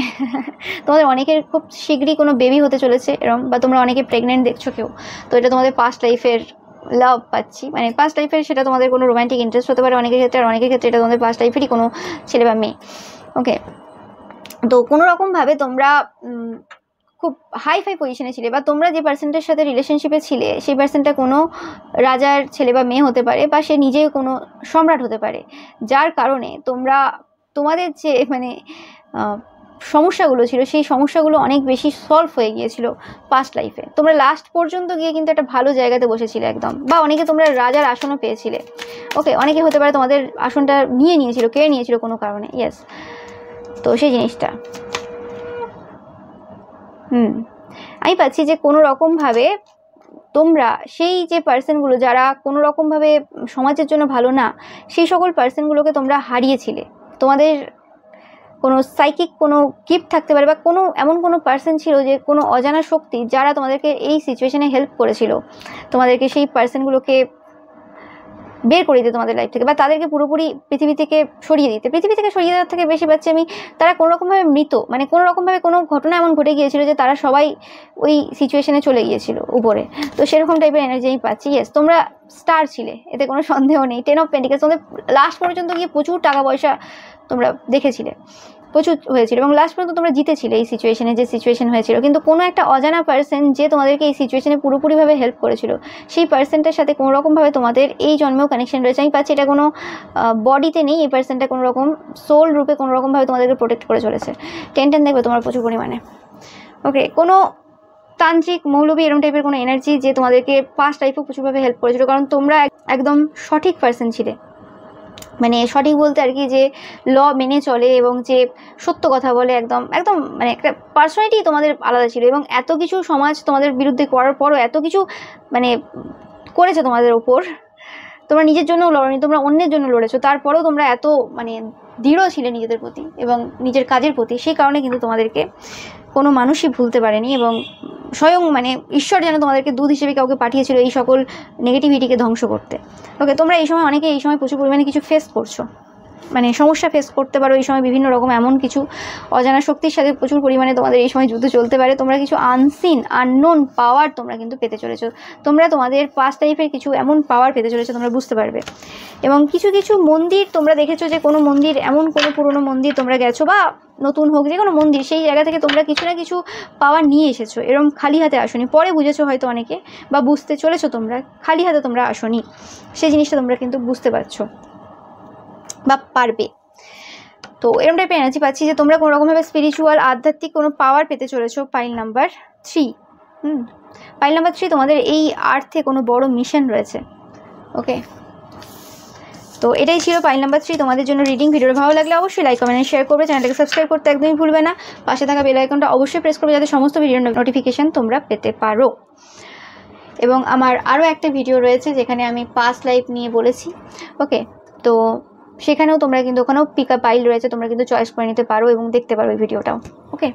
তোমাদের অনেকের খুব শীঘ্রই কোনো বেবি হতে চলেছে এরকম, বা তোমরা অনেকে প্রেগনেন্ট দেখছো কেউ, তো এটা তোমাদের পাস্ট লাইফের লাভ পাচ্ছি, মানে পাস্ট লাইফের সেটা তোমাদের কোনো রোম্যান্টিক ইন্টারেস্ট হতে পারে অনেকের ক্ষেত্রে, আর অনেকের ক্ষেত্রে এটা তোমাদের পাস্ট লাইফেরই কোনো ছেলে বা মেয়ে। ওকে, তো কোনো রকমভাবে তোমরা খুব হাই ফাই পজিশনে ছিলে, বা তোমরা যে পার্সনটার সাথে রিলেশনশিপে ছিলে সেই পার্সনটা কোনো রাজার ছেলে বা মেয়ে হতে পারে, বা সে নিজেই কোনো সম্রাট হতে পারে, যার কারণে তোমরা তোমাদের যে মানে সমস্যাগুলো ছিল সেই সমস্যাগুলো অনেক বেশি সলভ হয়ে গিয়েছিল পাস্ট লাইফে। তোমরা লাস্ট পর্যন্ত গিয়ে কিন্তু একটা ভালো জায়গাতে বসেছিলে একদম, বা অনেকে তোমরা রাজার আসনও পেয়েছিলে। ওকে, অনেকে হতে পারে তোমাদের আসনটা নিয়েছিল, কেড়ে নিয়েছিল কোনো কারণে। ইয়েস, তো সেই জিনিসটা আমি পাচ্ছি যে কোনো রকমভাবে তোমরা সেই যে পার্সনগুলো যারা কোনো রকমভাবে সমাজের জন্য ভালো না, সেই সকল পার্সনগুলোকে তোমরা হারিয়েছিলে। তোমাদের কোনো সাইকিক কোনো গিফট থাকতে পারে, বা কোনো এমন কোনো পার্সন ছিল যে কোনো অজানা শক্তি যারা তোমাদেরকে এই সিচুয়েশনে হেল্প করেছিল, তোমাদেরকে সেই পার্সনগুলোকে বের করে দিতে তোমাদের লাইফ থেকে, বা তাদেরকে পুরোপুরি পৃথিবী থেকে সরিয়ে দিতে। পৃথিবী থেকে সরিয়ে দেওয়ার থেকে বেশি পাচ্ছি আমি তারা কোনো রকমভাবে মৃত, মানে কোনো রকমভাবে কোনো ঘটনা এমন ঘটে গিয়েছিল যে তারা সবাই ওই সিচুয়েশনে চলে গিয়েছিল উপরে। তো সেরকম টাইপের এনার্জি আমি পাচ্ছি। ইয়েস, তোমরা স্টার ছিলে, এতে কোনো সন্দেহ নেই। 10 of Pentacles, তোমাদের লাস্ট পর্যন্ত গিয়ে প্রচুর টাকা পয়সা তোমরা দেখেছিলে, প্রচুর হয়েছিল, এবং লাস্ট পর্যন্ত তোমরা জিতেছিলে এই সিচুয়েশনে, যে সিচুয়েশন হয়েছিল। কিন্তু কোনো একটা অজানা পার্সন যে তোমাদেরকে এই সিচুয়েশনে পুরোপুরিভাবে হেল্প করেছিল, সেই পার্সনটার সাথে কোনো রকমভাবে তোমাদের এই জন্মেও কানেকশন রয়েছে। আমি পাচ্ছি এটা কোনো বডিতে নেই, এই পার্সনটা কোনো রকম সোল রূপে কোনো রকমভাবে তোমাদেরকে প্রোটেক্ট করে চলেছে। টেনশন দেখবে তোমার প্রচুর পরিমাণে। ওকে, কোনো তান্ত্রিক, মৌলবী এরকম টাইপের কোনো এনার্জি যে তোমাদেরকে পাস্ট লাইফেও প্রচুরভাবে হেল্প করেছিল, কারণ তোমরা একদম সঠিক পার্সন ছিলে। মানে সঠিক বলতে আর কি, যে ল মেনে চলে এবং যে সত্য কথা বলে, একদম একদম মানে একটা পার্সোনালিটি তোমাদের আলাদা ছিল। এবং এত কিছু সমাজ তোমাদের বিরুদ্ধে করার পরও এত কিছু মানে করেছে তোমাদের ওপর, তোমরা নিজের জন্যও লড়নি, তোমরা অন্যের জন্য লড়েছো, তারপরেও তোমরা এত মানে দৃঢ় ছিলে নিজেদের প্রতি এবং নিজের কাজের প্রতি। সেই কারণে কিন্তু তোমাদেরকে কোনো মানুষই ভুলতে পারেনি, এবং স্বয়ং মানে ঈশ্বর যেন তোমাদেরকে দূত হিসেবে কাউকে পাঠিয়েছিল এই সকল নেগেটিভিটিকে ধ্বংস করতে। ওকে, তোমরা এই সময় অনেকে এই সময় প্রচুর পরিমাণে কিছু ফেস করছো। মানে সমস্যা ফেস করতে পারো এই সময়। বিভিন্ন রকম এমন কিছু অজানা শক্তির সাথে প্রচুর পরিমাণে তোমাদের এই সময় যুদ্ধ চলতে পারে। তোমরা কিছু আনসিন আননোন পাওয়ার তোমরা কিন্তু পেতে চলেছো। তোমরা তোমাদের পাস্ট লাইফের কিছু এমন পাওয়ার পেতে চলেছো, তোমরা বুঝতে পারবে। এবং কিছু কিছু মন্দির তোমরা দেখেছো যে কোনো মন্দির, এমন কোনো পুরনো মন্দির তোমরা গেছো বা নতুন হোক যে কোনো মন্দির, সেই জায়গা থেকে তোমরা কিছু না কিছু পাওয়ার নিয়ে এসেছো। এরকম খালি হাতে আসনি, পরে বুঝেছো হয়তো অনেকে, বা বুঝতে চলেছো তোমরা খালি হাতে তোমরা আসনি, সেই জিনিসটা তোমরা কিন্তু বুঝতে পারছো বা পারবে। তো এরকম টাইপের এনার্জি পাচ্ছি যে তোমরা কোনো রকমভাবে স্পিরিচুয়াল আধ্যাত্মিক কোনো পাওয়ার পেতে চলেছো। পাইল নাম্বার 3, পাইল নাম্বার 3, তোমাদের এই আর্থে কোনো বড় মিশন রয়েছে। ওকে, তো এটাই ছিল পাইল নাম্বার 3 তোমাদের জন্য রিডিং। ভিডিওটা ভালো লাগলে অবশ্যই লাইক কমেন্ট শেয়ার করবে, চ্যানেলটাকে সাবস্ক্রাইব করতে একদমই ভুলবে না। পাশে থাকা বেল আইকনটা অবশ্যই প্রেস করবে যাতে সমস্ত ভিডিওর নোটিফিকেশান তোমরা পেতে পারো। এবং আমার আরও একটা ভিডিও রয়েছে যেখানে আমি পাস্ট লাইফ নিয়ে বলেছি। ওকে, তো সেখানেও তোমরা কিন্তু, ওখানেও পিক আপ পাইল রয়েছে, তোমরা কিন্তু চয়েস করে নিতে পারো এবং দেখতে পারো এই ভিডিওটাও। ওকে,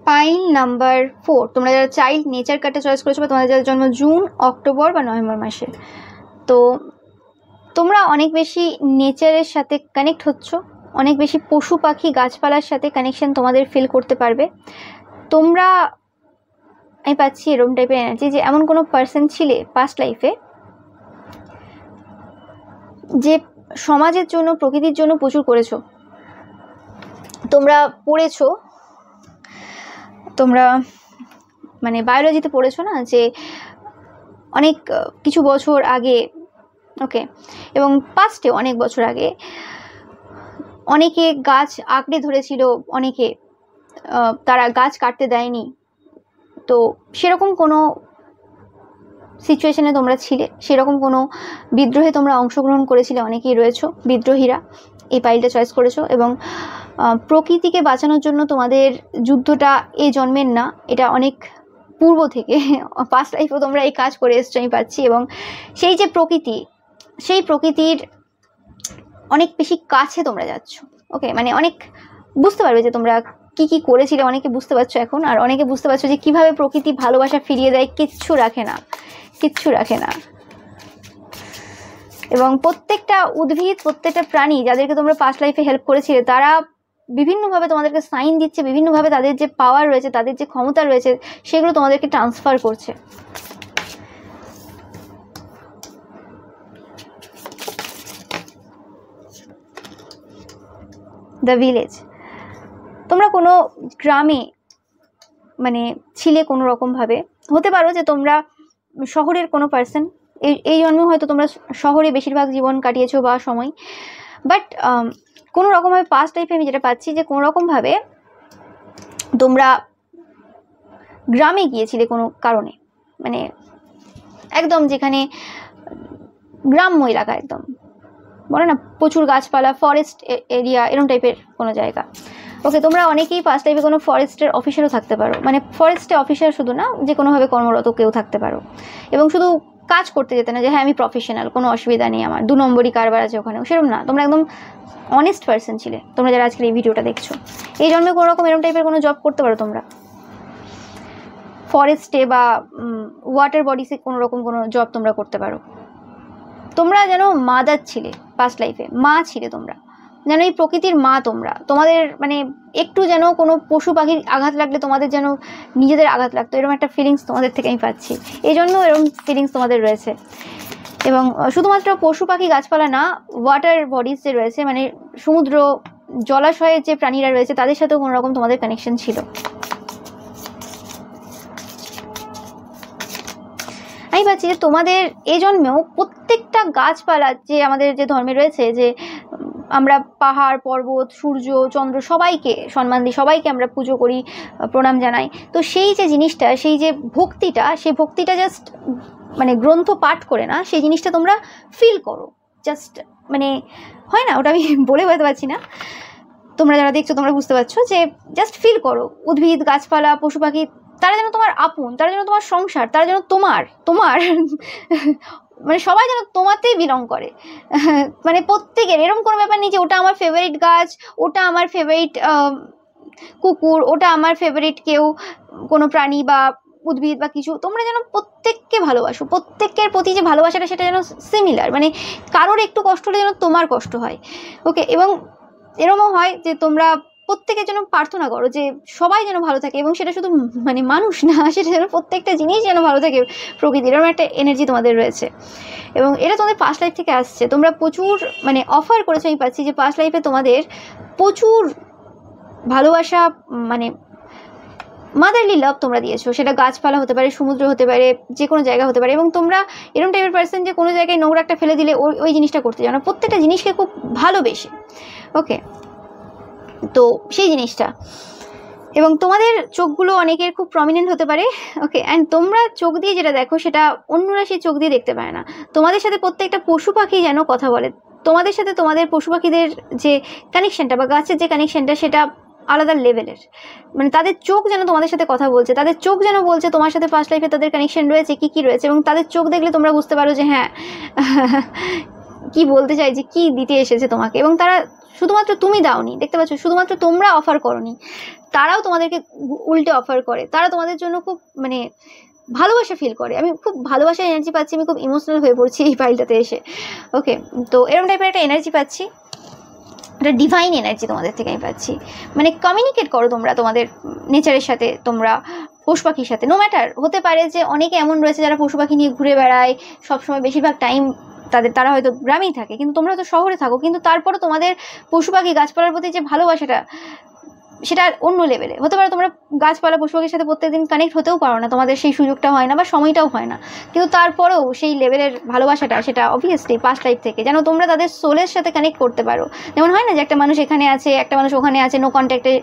পাইল নাম্বার 4, তোমরা যারা চাইল্ড নেচার কার্ডটা চয়েস করেছো বা তোমাদের যারা জন্ম জুন, অক্টোবর বা নভেম্বর মাসে, তো তোমরা অনেক বেশি নেচারের সাথে কানেক্ট হচ্ছ, অনেক বেশি পশু পাখি গাছপালার সাথে কানেকশন তোমাদের ফিল করতে পারবে তোমরা। আমি পাচ্ছি এরকম টাইপের এনার্জি যে এমন কোনো পার্সন ছিলে পাস্ট লাইফে যে সমাজের জন্য, প্রকৃতির জন্য প্রচুর করেছো। তোমরা পড়েছো, তোমরা মানে বায়োলজিতে পড়েছো না যে অনেক কিছু বছর আগে, ওকে, এবং পাস্টে অনেক বছর আগে অনেকে গাছ আঁকড়ে ধরেছিল, অনেকে তারা গাছ কাটতে দেয়নি। তো সেরকম কোনো সিচুয়েশনে তোমরা ছিলে, সেরকম কোনো বিদ্রোহে তোমরা অংশগ্রহণ করেছিলে, অনেকেই রয়েছো বিদ্রোহীরা। এই পাইলটা চয়েস করেছো এবং প্রকৃতিকে বাঁচানোর জন্য তোমাদের যুদ্ধটা এই জন্মের না, এটা অনেক পূর্ব থেকে, পাস্ট লাইফেও তোমরা এই কাজ করে এসছো আমি পাচ্ছি। এবং সেই যে প্রকৃতি, সেই প্রকৃতির অনেক বেশি কাছে তোমরা যাচ্ছ। ওকে, মানে অনেক বুঝতে পারবে যে তোমরা কি কি করেছিলে, অনেকে বুঝতে পারছো এখন, আর অনেকে বুঝতে পারছো যে কিভাবে প্রকৃতি ভালোবাসা ফিরিয়ে দেয়, কিচ্ছু রাখে না, কিচ্ছু রাখে না। এবং প্রত্যেকটা উদ্ভিদ, প্রত্যেকটা প্রাণী যাদেরকে তোমরা পাস্ট লাইফে হেল্প করেছিলে, তারা বিভিন্নভাবে তোমাদেরকে সাইন দিচ্ছে, বিভিন্নভাবে তাদের যে পাওয়ার রয়েছে, তাদের যে ক্ষমতা রয়েছে, সেগুলো তোমাদেরকে ট্রান্সফার করছে। দ্য ভিলেজ, তোমরা কোনো গ্রামে মানে ছিলে কোনো রকমভাবে, হতে পারো যে তোমরা শহরের কোনো পার্সন, এই জন্মেও হয়তো তোমরা শহরে বেশিরভাগ জীবন কাটিয়েছো বা সময়, বাট কোনো রকমভাবে পাস্ট লাইফে আমি যেটা পাচ্ছি যে কোনো রকমভাবে তোমরা গ্রামে গিয়েছিলে কোনো কারণে, মানে একদম যেখানে গ্রাম্য এলাকা, একদম বলে না প্রচুর গাছপালা, ফরেস্ট এরিয়া, এরকম টাইপের কোনো জায়গা। ওকে, তোমরা অনেকেই পাস্ট লাইফে কোনো ফরেস্টের অফিসারও থাকতে পারো, মানে ফরেস্টে অফিসার শুধু না, যে কোনোভাবে কর্মরত কেউ থাকতে পারো। এবং শুধু কাজ করতে যেতে না যে হ্যাঁ আমি প্রফেশনাল, কোনো অসুবিধা নেই আমার, 2 নম্বরই কারবার আছে ওখানেও, সেরকম না, তোমরা একদম অনেস্ট পার্সন ছিলে তোমরা যারা আজকের এই ভিডিওটা দেখছো। এই জন্মে কোনো রকম এরকম টাইপের কোনো জব করতে পারো তোমরা, ফরেস্টে বা ওয়াটার বডিসে কোনো রকম কোনো জব তোমরা করতে পারো। তোমরা যেন মাদার ছিলে পাস্ট লাইফে, মা ছিলে তোমরা, যেন এই প্রকৃতির মা তোমরা। তোমাদের মানে একটু যেন কোনো পশু পাখির আঘাত লাগলে তোমাদের যেন নিজেদের আঘাত লাগতো, এরকম একটা ফিলিংস তোমাদের থেকে আমি পাচ্ছি। এই জন্য এরকম ফিলিংস তোমাদের রয়েছে। এবং শুধুমাত্র পশু পাখি গাছপালা না, ওয়াটার বডিজ যে রয়েছে, মানে সমুদ্র জলাশয়ের যে প্রাণীরা রয়েছে, তাদের সাথেও কোনো রকম তোমাদের কানেকশন ছিল। আমি পাচ্ছি যে তোমাদের এই জন্মেও প্রত্যেকটা গাছপালা, যে আমাদের যে ধর্মে রয়েছে যে আমরা পাহাড় পর্বত সূর্য চন্দ্র সবাইকে সম্মান দিই, সবাইকে আমরা পুজো করি, প্রণাম জানাই। তো সেই যে জিনিসটা, সেই যে ভক্তিটা, সেই ভক্তিটা জাস্ট মানে গ্রন্থ পাঠ করে না, সেই জিনিসটা তোমরা ফিল করো। জাস্ট মানে হয় না, ওটা আমি বলে বোঝাতে পারছি না, তোমরা যারা দেখছো তোমরা বুঝতে পারছো যে জাস্ট ফিল করো। উদ্ভিদ গাছপালা পশু পাখি, তারা যেন তোমার আপন, তারা যেন তোমার সংসার, তারা যেন তোমার মানে সবাই যেন তোমাতেই বিলং করে। মানে প্রত্যেকের এরকম কোনো ব্যাপার নেই যে ওটা আমার ফেভারিট গাছ, ওটা আমার ফেভারিট কুকুর, ওটা আমার ফেভারিট কেউ কোনো প্রাণী বা উদ্ভিদ বা কিছু, তোমরা যেন প্রত্যেককে ভালোবাসো, প্রত্যেকের প্রতি যে ভালোবাসাটা সেটা যেন সিমিলার, মানে কারোর একটু কষ্ট হলে যেন তোমার কষ্ট হয়। ওকে, এবং এরকমও হয় যে তোমরা প্রত্যেকের জন্য প্রার্থনা করো যে সবাই যেন ভালো থাকে, এবং সেটা শুধু মানে মানুষ না, সেটা যেন প্রত্যেকটা জিনিস যেন ভালো থাকে, প্রকৃতির এরকম একটা এনার্জি তোমাদের রয়েছে। এবং এটা তোমাদের পাস্ট লাইফ থেকে আসছে, তোমরা প্রচুর মানে অফার করেছো, আমি পাচ্ছি যে পাস্ট লাইফে তোমাদের প্রচুর ভালোবাসা, মানে মাদারলি লাভ তোমরা দিয়েছো, সেটা গাছপালা হতে পারে, সমুদ্র হতে পারে, যে কোনো জায়গা হতে পারে। এবং তোমরা এরকম টাইপের পার্সন যে কোনো জায়গায় নোংরা একটা ফেলে দিলে ওই জিনিসটা করতে জানো, প্রত্যেকটা জিনিসকে খুব ভালোবেসে। ওকে, তো সেই জিনিসটা, এবং তোমাদের চোখগুলো অনেকের খুব প্রমিনেন্ট হতে পারে। ওকে, অ্যান্ড তোমরা চোখ দিয়ে যেটা দেখো সেটা অন্যরা সেই চোখ দিয়ে দেখতে পায় না। তোমাদের সাথে প্রত্যেকটা পশু পাখি যেন কথা বলে, তোমাদের সাথে তোমাদের পশু পাখিদের যে কানেকশনটা বা গাছের যে কানেকশনটা সেটা আলাদা লেভেলের, মানে তাদের চোখ যেন তোমাদের সাথে কথা বলছে, তাদের চোখ যেন বলছে তোমার সাথে পাস্ট লাইফে তাদের কানেকশন রয়েছে, কি কি রয়েছে। এবং তাদের চোখ দেখলে তোমরা বুঝতে পারো যে হ্যাঁ কি বলতে চাই, যে কি দিতে এসেছে তোমাকে। এবং তারা শুধুমাত্র তুমি দাওনি, দেখতে পাচ্ছ, শুধুমাত্র তোমরা অফার করনি, তারাও তোমাদেরকে উল্টে অফার করে, তারা তোমাদের জন্য খুব মানে ভালোবাসা ফিল করে। আমি খুব ভালোবাসার এনার্জি পাচ্ছি, আমি খুব ইমোশনাল হয়ে পড়ছি এই ফাইলটাতে এসে। ওকে, তো এরকম টাইপের একটা এনার্জি পাচ্ছি, একটা ডিভাইন এনার্জি তোমাদের থেকে আমি পাচ্ছি। মানে কমিউনিকেট করো তোমরা তোমাদের নেচারের সাথে, তোমরা পশু পাখির সাথে, নো ম্যাটার, হতে পারে যে অনেকে এমন রয়েছে যারা পশু পাখি নিয়ে ঘুরে বেড়ায় সবসময়, বেশিরভাগ টাইম তারা হয়তো গ্রামেই থাকে, কিন্তু তোমরা তো শহরে থাকো, কিন্তু তারপরও তোমাদের পশু পাখি গাছপালার প্রতি যে ভালোবাসাটা সেটা অন্য লেভেলে। হতে পারে তোমরা গাছপালা পশু পাখির সাথে প্রত্যেকদিন কানেক্ট হতেও পারো না, তোমাদের সেই সুযোগটা হয় না বা সময়টাও হয় না, কিন্তু তারপরেও সেই লেভেলের ভালোবাসাটা সেটা অবভিয়াসলি পাস্ট লাইফ থেকে যেন তোমরা তাদের সোলের সাথে কানেক্ট করতে পারো। যেমন হয় না যে একটা মানুষ এখানে আছে, একটা মানুষ ওখানে আছে, নো কন্ট্যাক্টে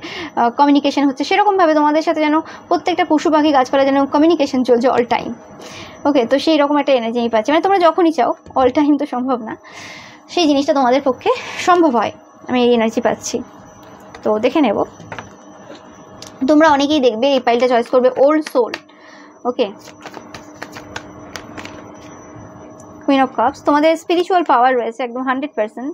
কমিউনিকেশন হচ্ছে, সেরকমভাবে তোমাদের সাথে যেন প্রত্যেকটা পশু পাখি গাছপালা যেন কমিউনিকেশন চলছে অল টাইম। ওকে, তো সেই রকম একটা এনার্জি আমি পাচ্ছি, মানে তোমরা যখনই চাও, অল টাইম তো সম্ভব না, সেই জিনিসটা তোমাদের পক্ষে সম্ভব হয়, আমি এই এনার্জি পাচ্ছি। তো দেখে নেব, তোমরা অনেকেই দেখবে এই ফাইলটা চয়েস করবে old soul. Okay, queen of cups, তোমাদের স্পিরিচুয়াল পাওয়ার রয়েছে একদম 100%।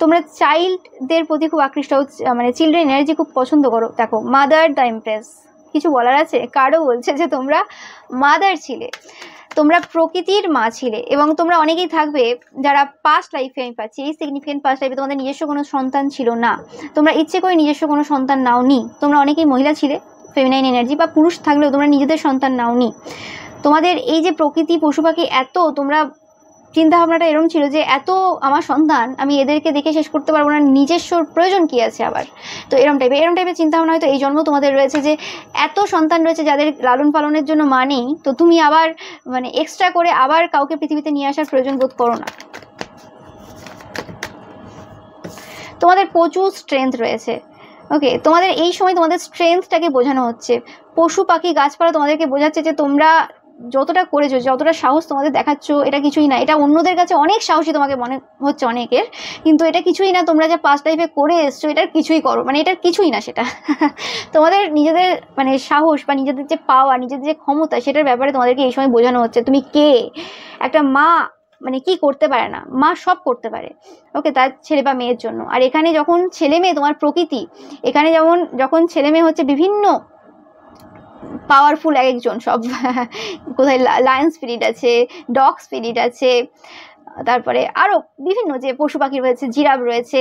তোমরা চাইল্ডদের প্রতি খুব আকৃষ্ট, মানে চিলড্রেন এনার্জি খুব পছন্দ করো। দেখো, মাদার দ্য এমপ্রেস, কিছু বলার আছে? কার্ডও বলছে যে তোমরা মাদার ছিলে, তোমরা প্রকৃতির মা ছিলে। এবং তোমরা অনেকেই থাকবে যারা পাস্ট লাইফে, আমি পাচ্ছি এই সিগনিফিকেন্ট পাস্ট লাইফে তোমাদের নিজস্ব কোনো সন্তান ছিল না, তোমরা ইচ্ছে করে নিজস্ব কোনো সন্তান নাওনি। তোমরা অনেকেই মহিলা ছিলে, ফেমিনাইন এনার্জি, বা পুরুষ থাকলেও তোমরা নিজেদের সন্তান নাওনি। তোমাদের এই যে প্রকৃতি পশু পাখি এত, তোমরা চিন্তা ভাবনাটা এরকম ছিল যে এত আমার সন্তান, আমি এদেরকে দেখে শেষ করতে পারবো না, নিজস্ব প্রয়োজন কি আছে আবার। তো এরম টাইপের চিন্তা ভাবনা হয়তো এই জন্ম তোমাদের রয়েছে, যে এত সন্তান রয়েছে যাদের লালন পালনের জন্য মা নেই, তো তুমি আবার মানে এক্সট্রা করে আবার কাউকে পৃথিবীতে নিয়ে আসার প্রয়োজন বোধ করো না। তোমাদের প্রচুর স্ট্রেংথ রয়েছে। ওকে, তোমাদের এই সময় তোমাদের স্ট্রেংথটাকে বোঝানো হচ্ছে, পশু পাখি গাছপালা তোমাদেরকে বোঝাচ্ছে যে তোমরা যতটা করেছো, যতটা সাহস তোমাদের দেখাচ্ছ, এটা কিছুই না। এটা অন্যদের কাছে অনেক সাহসী তোমাকে মনে হচ্ছে অনেকের, কিন্তু এটা কিছুই না। তোমরা যা পাস্ট লাইফে করে এসছো এটার কিছুই করো, মানে এটার কিছুই না সেটা। তোমাদের নিজেদের মানে সাহস বা নিজেদের যে পাওয়া, নিজেদের যে ক্ষমতা, সেটার ব্যাপারে তোমাদেরকে এই সময় বোঝানো হচ্ছে তুমি কে। একটা মা মানে কি করতে পারে না, মা সব করতে পারে। ওকে, তার ছেলে বা মেয়ের জন্য। আর এখানে যখন ছেলে মেয়ে, তোমার প্রকৃতি এখানে যেমন যখন ছেলে মেয়ে হচ্ছে বিভিন্ন পাওয়ারফুল এক একজন, সব কোথায় লায়ন স্পিরিট আছে, ডগ স্পিরিট আছে, তারপরে আরও বিভিন্ন যে পশু পাখি রয়েছে, জিরাফ রয়েছে,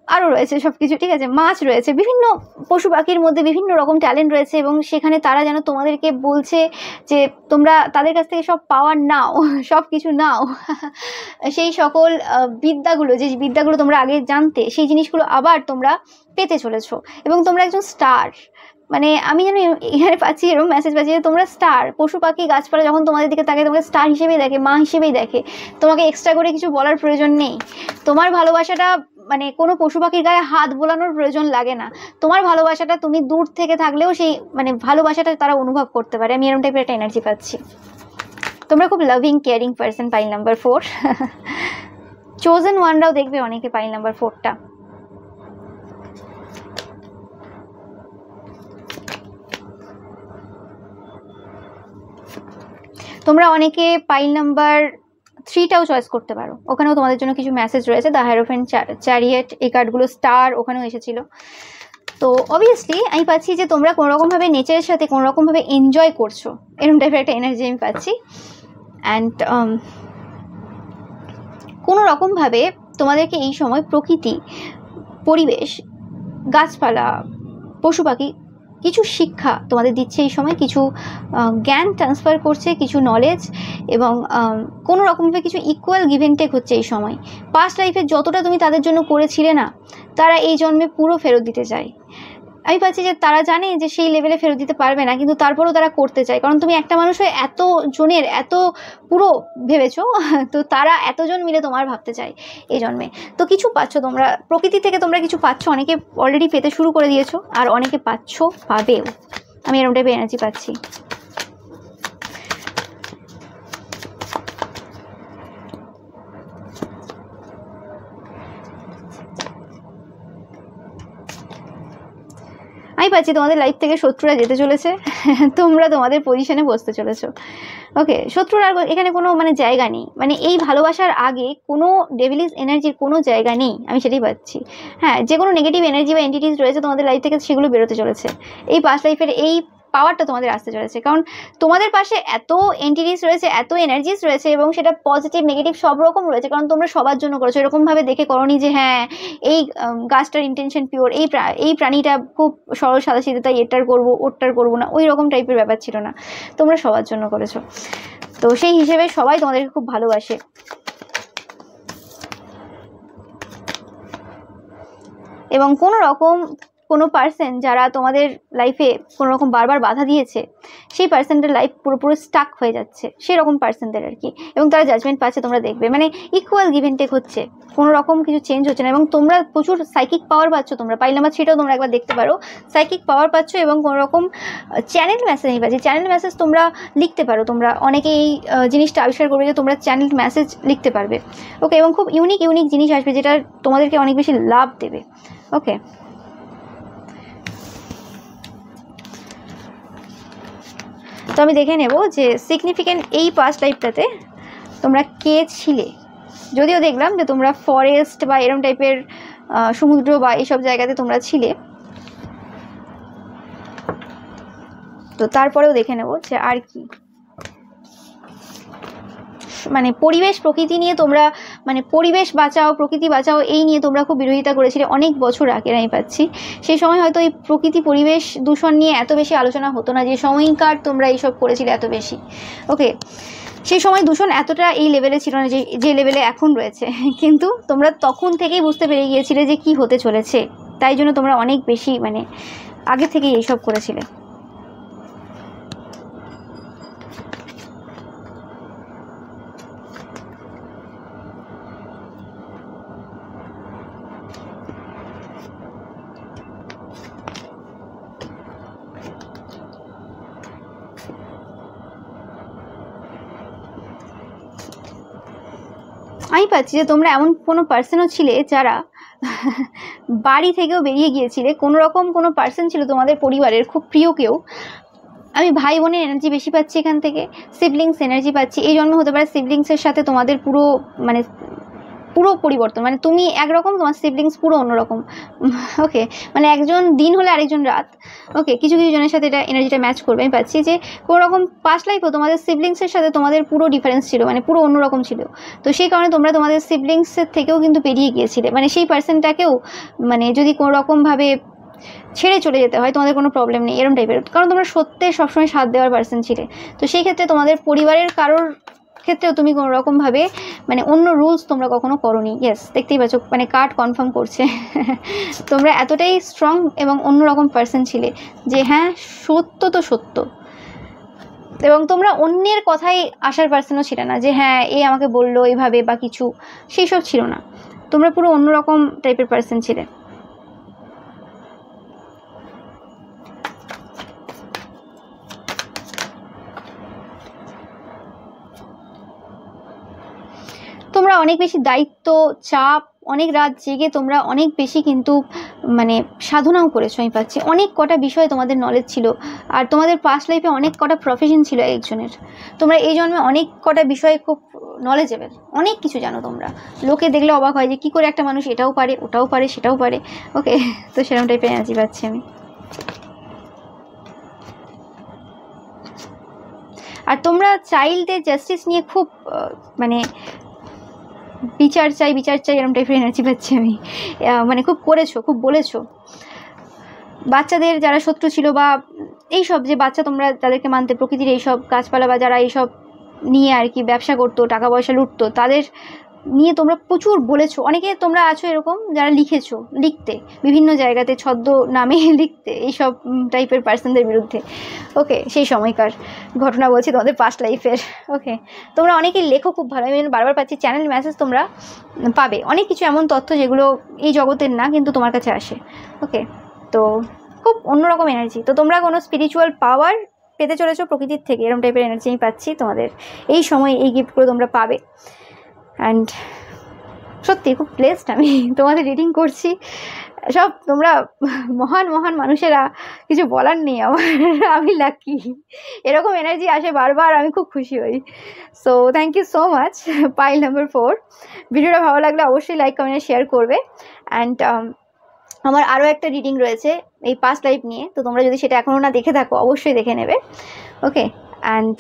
আরও রয়েছে সব কিছু, ঠিক আছে, মাছ রয়েছে, বিভিন্ন পশু পাখির মধ্যে বিভিন্ন রকম ট্যালেন্ট রয়েছে। এবং সেখানে তারা যেন তোমাদেরকে বলছে যে তোমরা তাদের কাছ থেকে সব পাওয়ার নাও, সব কিছু নাও। সেই সকল বিদ্যাগুলো, যে বিদ্যাগুলো তোমরা আগে জানতে, সেই জিনিসগুলো আবার তোমরা পেতে চলেছো। এবং তোমরা একজন স্টার, মানে আমি যেন এখানে পাচ্ছি এরকম মেসেজ পাচ্ছি যে তোমরা স্টার। পশু পাখি গাছপালা যখন তোমাদের দিকে তাকে তোমাকে স্টার হিসেবেই দেখে, মা হিসেবেই দেখে, তোমাকে এক্সট্রা করে কিছু বলার প্রয়োজন নেই। তোমার ভালোবাসাটা মানে কোনো পশু পাখির গায়ে হাত বোলানোর প্রয়োজন লাগে না। তোমার ভালোবাসাটা তুমি দূর থেকে থাকলেও সেই মানে ভালোবাসাটা তারা অনুভব করতে পারে। আমি এরকম টাইপের একটা এনার্জি পাচ্ছি। তোমরা খুব loving caring person, pile number 4। Chosen ওয়ানরাও দেখবে অনেকে পাইল নাম্বার 4টা। তোমরা অনেকে পাইল নাম্বার 3টাও চয়েস করতে পারো, ওখানেও তোমাদের জন্য কিছু মেসেজ রয়েছে। দ্য হাইরোফেন্ট, চ্যারিয়েট, এই কার্ডগুলো, স্টার ওখানেও এসেছিল। তো অবভিয়াসলি আমি পাচ্ছি যে তোমরা কোনোরকমভাবে নেচারের সাথে কোনোরকমভাবে এনজয় করছো, এরকম টাইপের একটা এনার্জি আমি পাচ্ছি। অ্যান্ড কোনো রকমভাবে তোমাদেরকে এই সময় প্রকৃতি, পরিবেশ, গাছপালা, পশু পাখি কিছু শিক্ষা তোমাদের দিচ্ছে এই সময়, কিছু জ্ঞান ট্রান্সফার করছে, কিছু নলেজ, এবং কোনো রকমভাবে কিছু ইকুয়াল গিভ অ্যান্ড টেক হচ্ছে এই সময়। পাস্ট লাইফে যতটা তুমি তাদের জন্য করেছিলে না, তারা এই জন্মে পুরো ফেরত দিতে চায়। আমি পাচ্ছি যে তারা জানে যে সেই লেভেলে ফেরত দিতে পারবে না, কিন্তু তারপরেও তারা করতে চায়, কারণ তুমি একটা মানুষ হয়ে এত জনের এত পুরো ভেবেছো, তো তারা এতজন মিলে তোমার ভাবতে চায় এই জন্মে। তো কিছু পাচ্ছ তোমরা প্রকৃতি থেকে, তোমরা কিছু পাচ্ছ, অনেকে অলরেডি পেতে শুরু করে দিয়েছো, আর অনেকে পাচ্ছ, পাবেও। আমি এরকম টাইপের এনার্জি পাচ্ছি। আমি পাচ্ছি তোমাদের লাইফ থেকে শত্রুরা যেতে চলেছে, তোমরা তোমাদের পজিশনে বসতে চলেছো। ওকে, শত্রুর আর এখানে কোনো মানে জায়গা নেই, মানে এই ভালোবাসার আগে কোনো ডেভিলিস এনার্জির কোনো জায়গা নেই, আমি সেটাই পাচ্ছি। হ্যাঁ, যে কোনো নেগেটিভ এনার্জি বা এন্টিটিস রয়েছে তোমাদের লাইফ থেকে, সেগুলো বেরোতে চলেছে। এই পাস্ট লাইফের এই পাওয়ারটা তোমাদের আসতে চলেছে, কারণ তোমাদের পাশে এত এন্টিটিস রয়েছে, এত এনার্জিস রয়েছে, এবং সেটা পজিটিভ নেগেটিভ সব রকম রয়েছে, কারণ তোমরা সবার জন্য করেছো। এরকমভাবে দেখে করনি যে হ্যাঁ এই গাছটার ইন্টেনশন পিওর, এই প্রাণীটা খুব সরল সাদাসিধে, তাই এটার করবো ওরটার করবো না, ওই রকম টাইপের ব্যাপার ছিল না, তোমরা সবার জন্য করেছো। তো সেই হিসেবে সবাই তোমাদেরকে খুব ভালোবাসে। এবং কোনো পার্সন যারা তোমাদের লাইফে কোনো রকম বারবার বাধা দিয়েছে, সেই পার্সনটার লাইফ পুরোপুরি স্টাক হয়ে যাচ্ছে, সেরকম পার্সনদের আর কি। এবং তারা জাজমেন্ট পাচ্ছে, তোমরা দেখবে, মানে ইকুয়াল গিভ অ্যান্ড টেক হচ্ছে, কোনো রকম কিছু চেঞ্জ হচ্ছে না। এবং তোমরা প্রচুর সাইকিক পাওয়ার পাচ্ছ, তোমরা পাইল নাম্বার 3টাও তোমরা একবার দেখতে পারো, সাইকিক পাওয়ার পাচ্ছ, এবং কোনো রকম চ্যানেল মেসেজ আমি পাচ্ছি। চ্যানেল মেসেজ তোমরা লিখতে পারো, তোমরা অনেকে এই জিনিসটা আবিষ্কার করবে যে তোমরা চ্যানেল মেসেজ লিখতে পারবে। ওকে, এবং খুব ইউনিক জিনিস আসবে, যেটা তোমাদেরকে অনেক বেশি লাভ দেবে। ওকে, তো আমি দেখে নেব যে সিগনিফিকেন্ট এই পাস্ট লাইফটাতে তোমরা কে ছিলে। যদিও দেখলাম যে তোমরা ফরেস্ট বা এরম টাইপের সমুদ্র বা এইসব জায়গাতে তোমরা ছিলে, তো তারপরেও দেখে নেব যে আর কি, মানে পরিবেশ প্রকৃতি নিয়ে তোমরা, মানে পরিবেশ বাঁচাও, প্রকৃতি বাঁচাও, এই নিয়ে তোমরা খুব বিরোধিতা করেছিলে অনেক বছর আগে। আমি পাচ্ছি সেই সময় হয়তো এই প্রকৃতি পরিবেশ দূষণ নিয়ে এত বেশি আলোচনা হতো না, যে সময়কার তোমরা এইসব করেছিলে এত বেশি। ওকে, সেই সময় দূষণ এতটা এই লেভেলে ছিল না যে লেভেলে এখন রয়েছে, কিন্তু তোমরা তখন থেকেই বুঝতে পেরে গিয়েছিলে যে কি হতে চলেছে, তাই জন্য তোমরা অনেক বেশি মানে আগে থেকেই এইসব করেছিলে। আমি পাচ্ছি যে তোমরা এমন কোনো পার্সনও ছিলে যারা বাড়ি থেকেও বেরিয়ে গিয়েছিলে, কোনো পার্সন ছিল তোমাদের পরিবারের খুব প্রিয় কেউ। আমি ভাই বোনের এনার্জি বেশি পাচ্ছি এখান থেকে, সিবলিংস এনার্জি পাচ্ছি। এই জন্য হতে পারে সিবলিংসের সাথে তোমাদের পুরো পরিবর্তন, মানে তুমি একরকম, তোমার সিবলিংস পুরো অন্যরকম। ওকে, মানে একজন দিন হলে আরেকজন রাত। ওকে, কিছু জনের সাথে এটা এনার্জিটা ম্যাচ করবে। আমি পাচ্ছি যে কোনো রকম পাস্ট লাইফেও তোমাদের সিবলিংসের সাথে তোমাদের পুরো ডিফারেন্স ছিল, মানে পুরো অন্যরকম ছিল। তো সেই কারণে তোমরা তোমাদের সিবলিংসের থেকেও কিন্তু পেরিয়ে গিয়েছিলে, মানে সেই পার্সনটাকেও মানে যদি কোনো রকমভাবে ছেড়ে চলে যেতে হয় তোমাদের কোনো প্রবলেম নেই এরকম টাইপের, কারণ তোমরা সত্যি সবসময় সাথ দেওয়ার পার্সন ছিলে। তো সেই ক্ষেত্রে তোমাদের পরিবারের কারোর ক্ষেত্রেও তুমি কোনো রকমভাবে মানে অন্য রুলস তোমরা কখনো করোনি। ইয়েস, দেখতেই পাচ্ছ, মানে কার্ড কনফার্ম করছে তোমরা এতটাই স্ট্রং এবং অন্যরকম পার্সন ছিলে যে হ্যাঁ সত্য তো সত্য। এবং তোমরা অন্যের কথাই আসার পার্সনও ছিল না, যে হ্যাঁ এ আমাকে বললো এইভাবে বা কিছু, সেই সব ছিল না। তোমরা পুরো অন্যরকম টাইপের পার্সন ছিলে। তোমরা অনেক বেশি দায়িত্ব, চাপ, অনেক রাত জেগে তোমরা অনেক বেশি কিন্তু মানে সাধনাও করেছো আমি পাচ্ছি। অনেক কটা বিষয়ে তোমাদের নলেজ ছিল, আর তোমাদের পাস্ট লাইফে অনেক কটা প্রফেশন ছিল একজনের। তোমরা এই জন্মে অনেক কটা বিষয়ে খুব নলেজেবল, অনেক কিছু জানো তোমরা। লোকে দেখলে অবাক হয় যে কী করে একটা মানুষ এটাও পারে, ওটাও পারে, সেটাও পারে। ওকে, তো সেরকম টাইপের এনার্জি পাচ্ছি আমি। আর তোমরা চাইল্ডদের জাস্টিস নিয়ে খুব মানে বিচার চাই এরকম টাইপের এনার্জি পাচ্ছি আমি। মানে খুব করেছো, খুব বলেছো। বাচ্চাদের যারা শত্রু ছিল বা এইসব যে বাচ্চা তোমরা তাদেরকে মানতে, প্রকৃতির এইসব গাছপালা বা যারা এইসব নিয়ে আর কি ব্যবসা করতো, টাকা পয়সা লুটতো, তাদের নিয়ে তোমরা প্রচুর বলেছো। অনেকে তোমরা আছো এরকম যারা লিখতে বিভিন্ন জায়গাতে ছদ্ম নামে লিখতে এইসব টাইপের পার্সনদের বিরুদ্ধে। ওকে, সেই সময়কার ঘটনা বলছি তোমাদের পাস্ট লাইফের। ওকে, তোমরা অনেকেই লেখো খুব ভালো। আমি বারবার পাচ্ছি চ্যানেল মেসেজ, তোমরা পাবে অনেক কিছু এমন তথ্য যেগুলো এই জগতের না, কিন্তু তোমার কাছে আসে। ওকে, তো খুব অন্যরকম এনার্জি। তো তোমরা কোনো স্পিরিচুয়াল পাওয়ার পেতে চলেছো প্রকৃতির থেকে, এরকম টাইপের এনার্জি আমি পাচ্ছি তোমাদের এই সময়। এই গিফটগুলো তোমরা পাবে। অ্যান্ড সত্যি খুব ব্লেসড আমি তোমাদের রিডিং করছি। সব তোমরা মহান মহান মানুষেরা, কিছু বলার নেই আমার। আমি লাকি, এরকম এনার্জি আসে বারবার, আমি খুব খুশি হই। So thank you so much. Pile number 4, ভিডিওটা ভালো লাগলে অবশ্যই লাইক কমেন্ট শেয়ার করবে। অ্যান্ড আমার আরও একটা রিডিং রয়েছে এই পাস্ট লাইফ নিয়ে, তো তোমরা যদি সেটা এখনও না দেখে থাকো অবশ্যই দেখে নেবে। ওকে, অ্যান্ড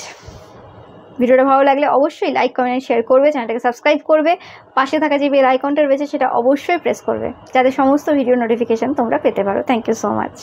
ভিডিওটা ভালো লাগলে অবশ্যই লাইক কমেন্ট শেয়ার করবে, চ্যানেলটাকে সাবস্ক্রাইব করবে, পাশে থাকা যে বেল আইকনটা রয়েছে সেটা অবশ্যই প্রেস করবে, যাতে সমস্ত ভিডিও নোটিফিকেশান তোমরা পেতে পারো। Thank you so much.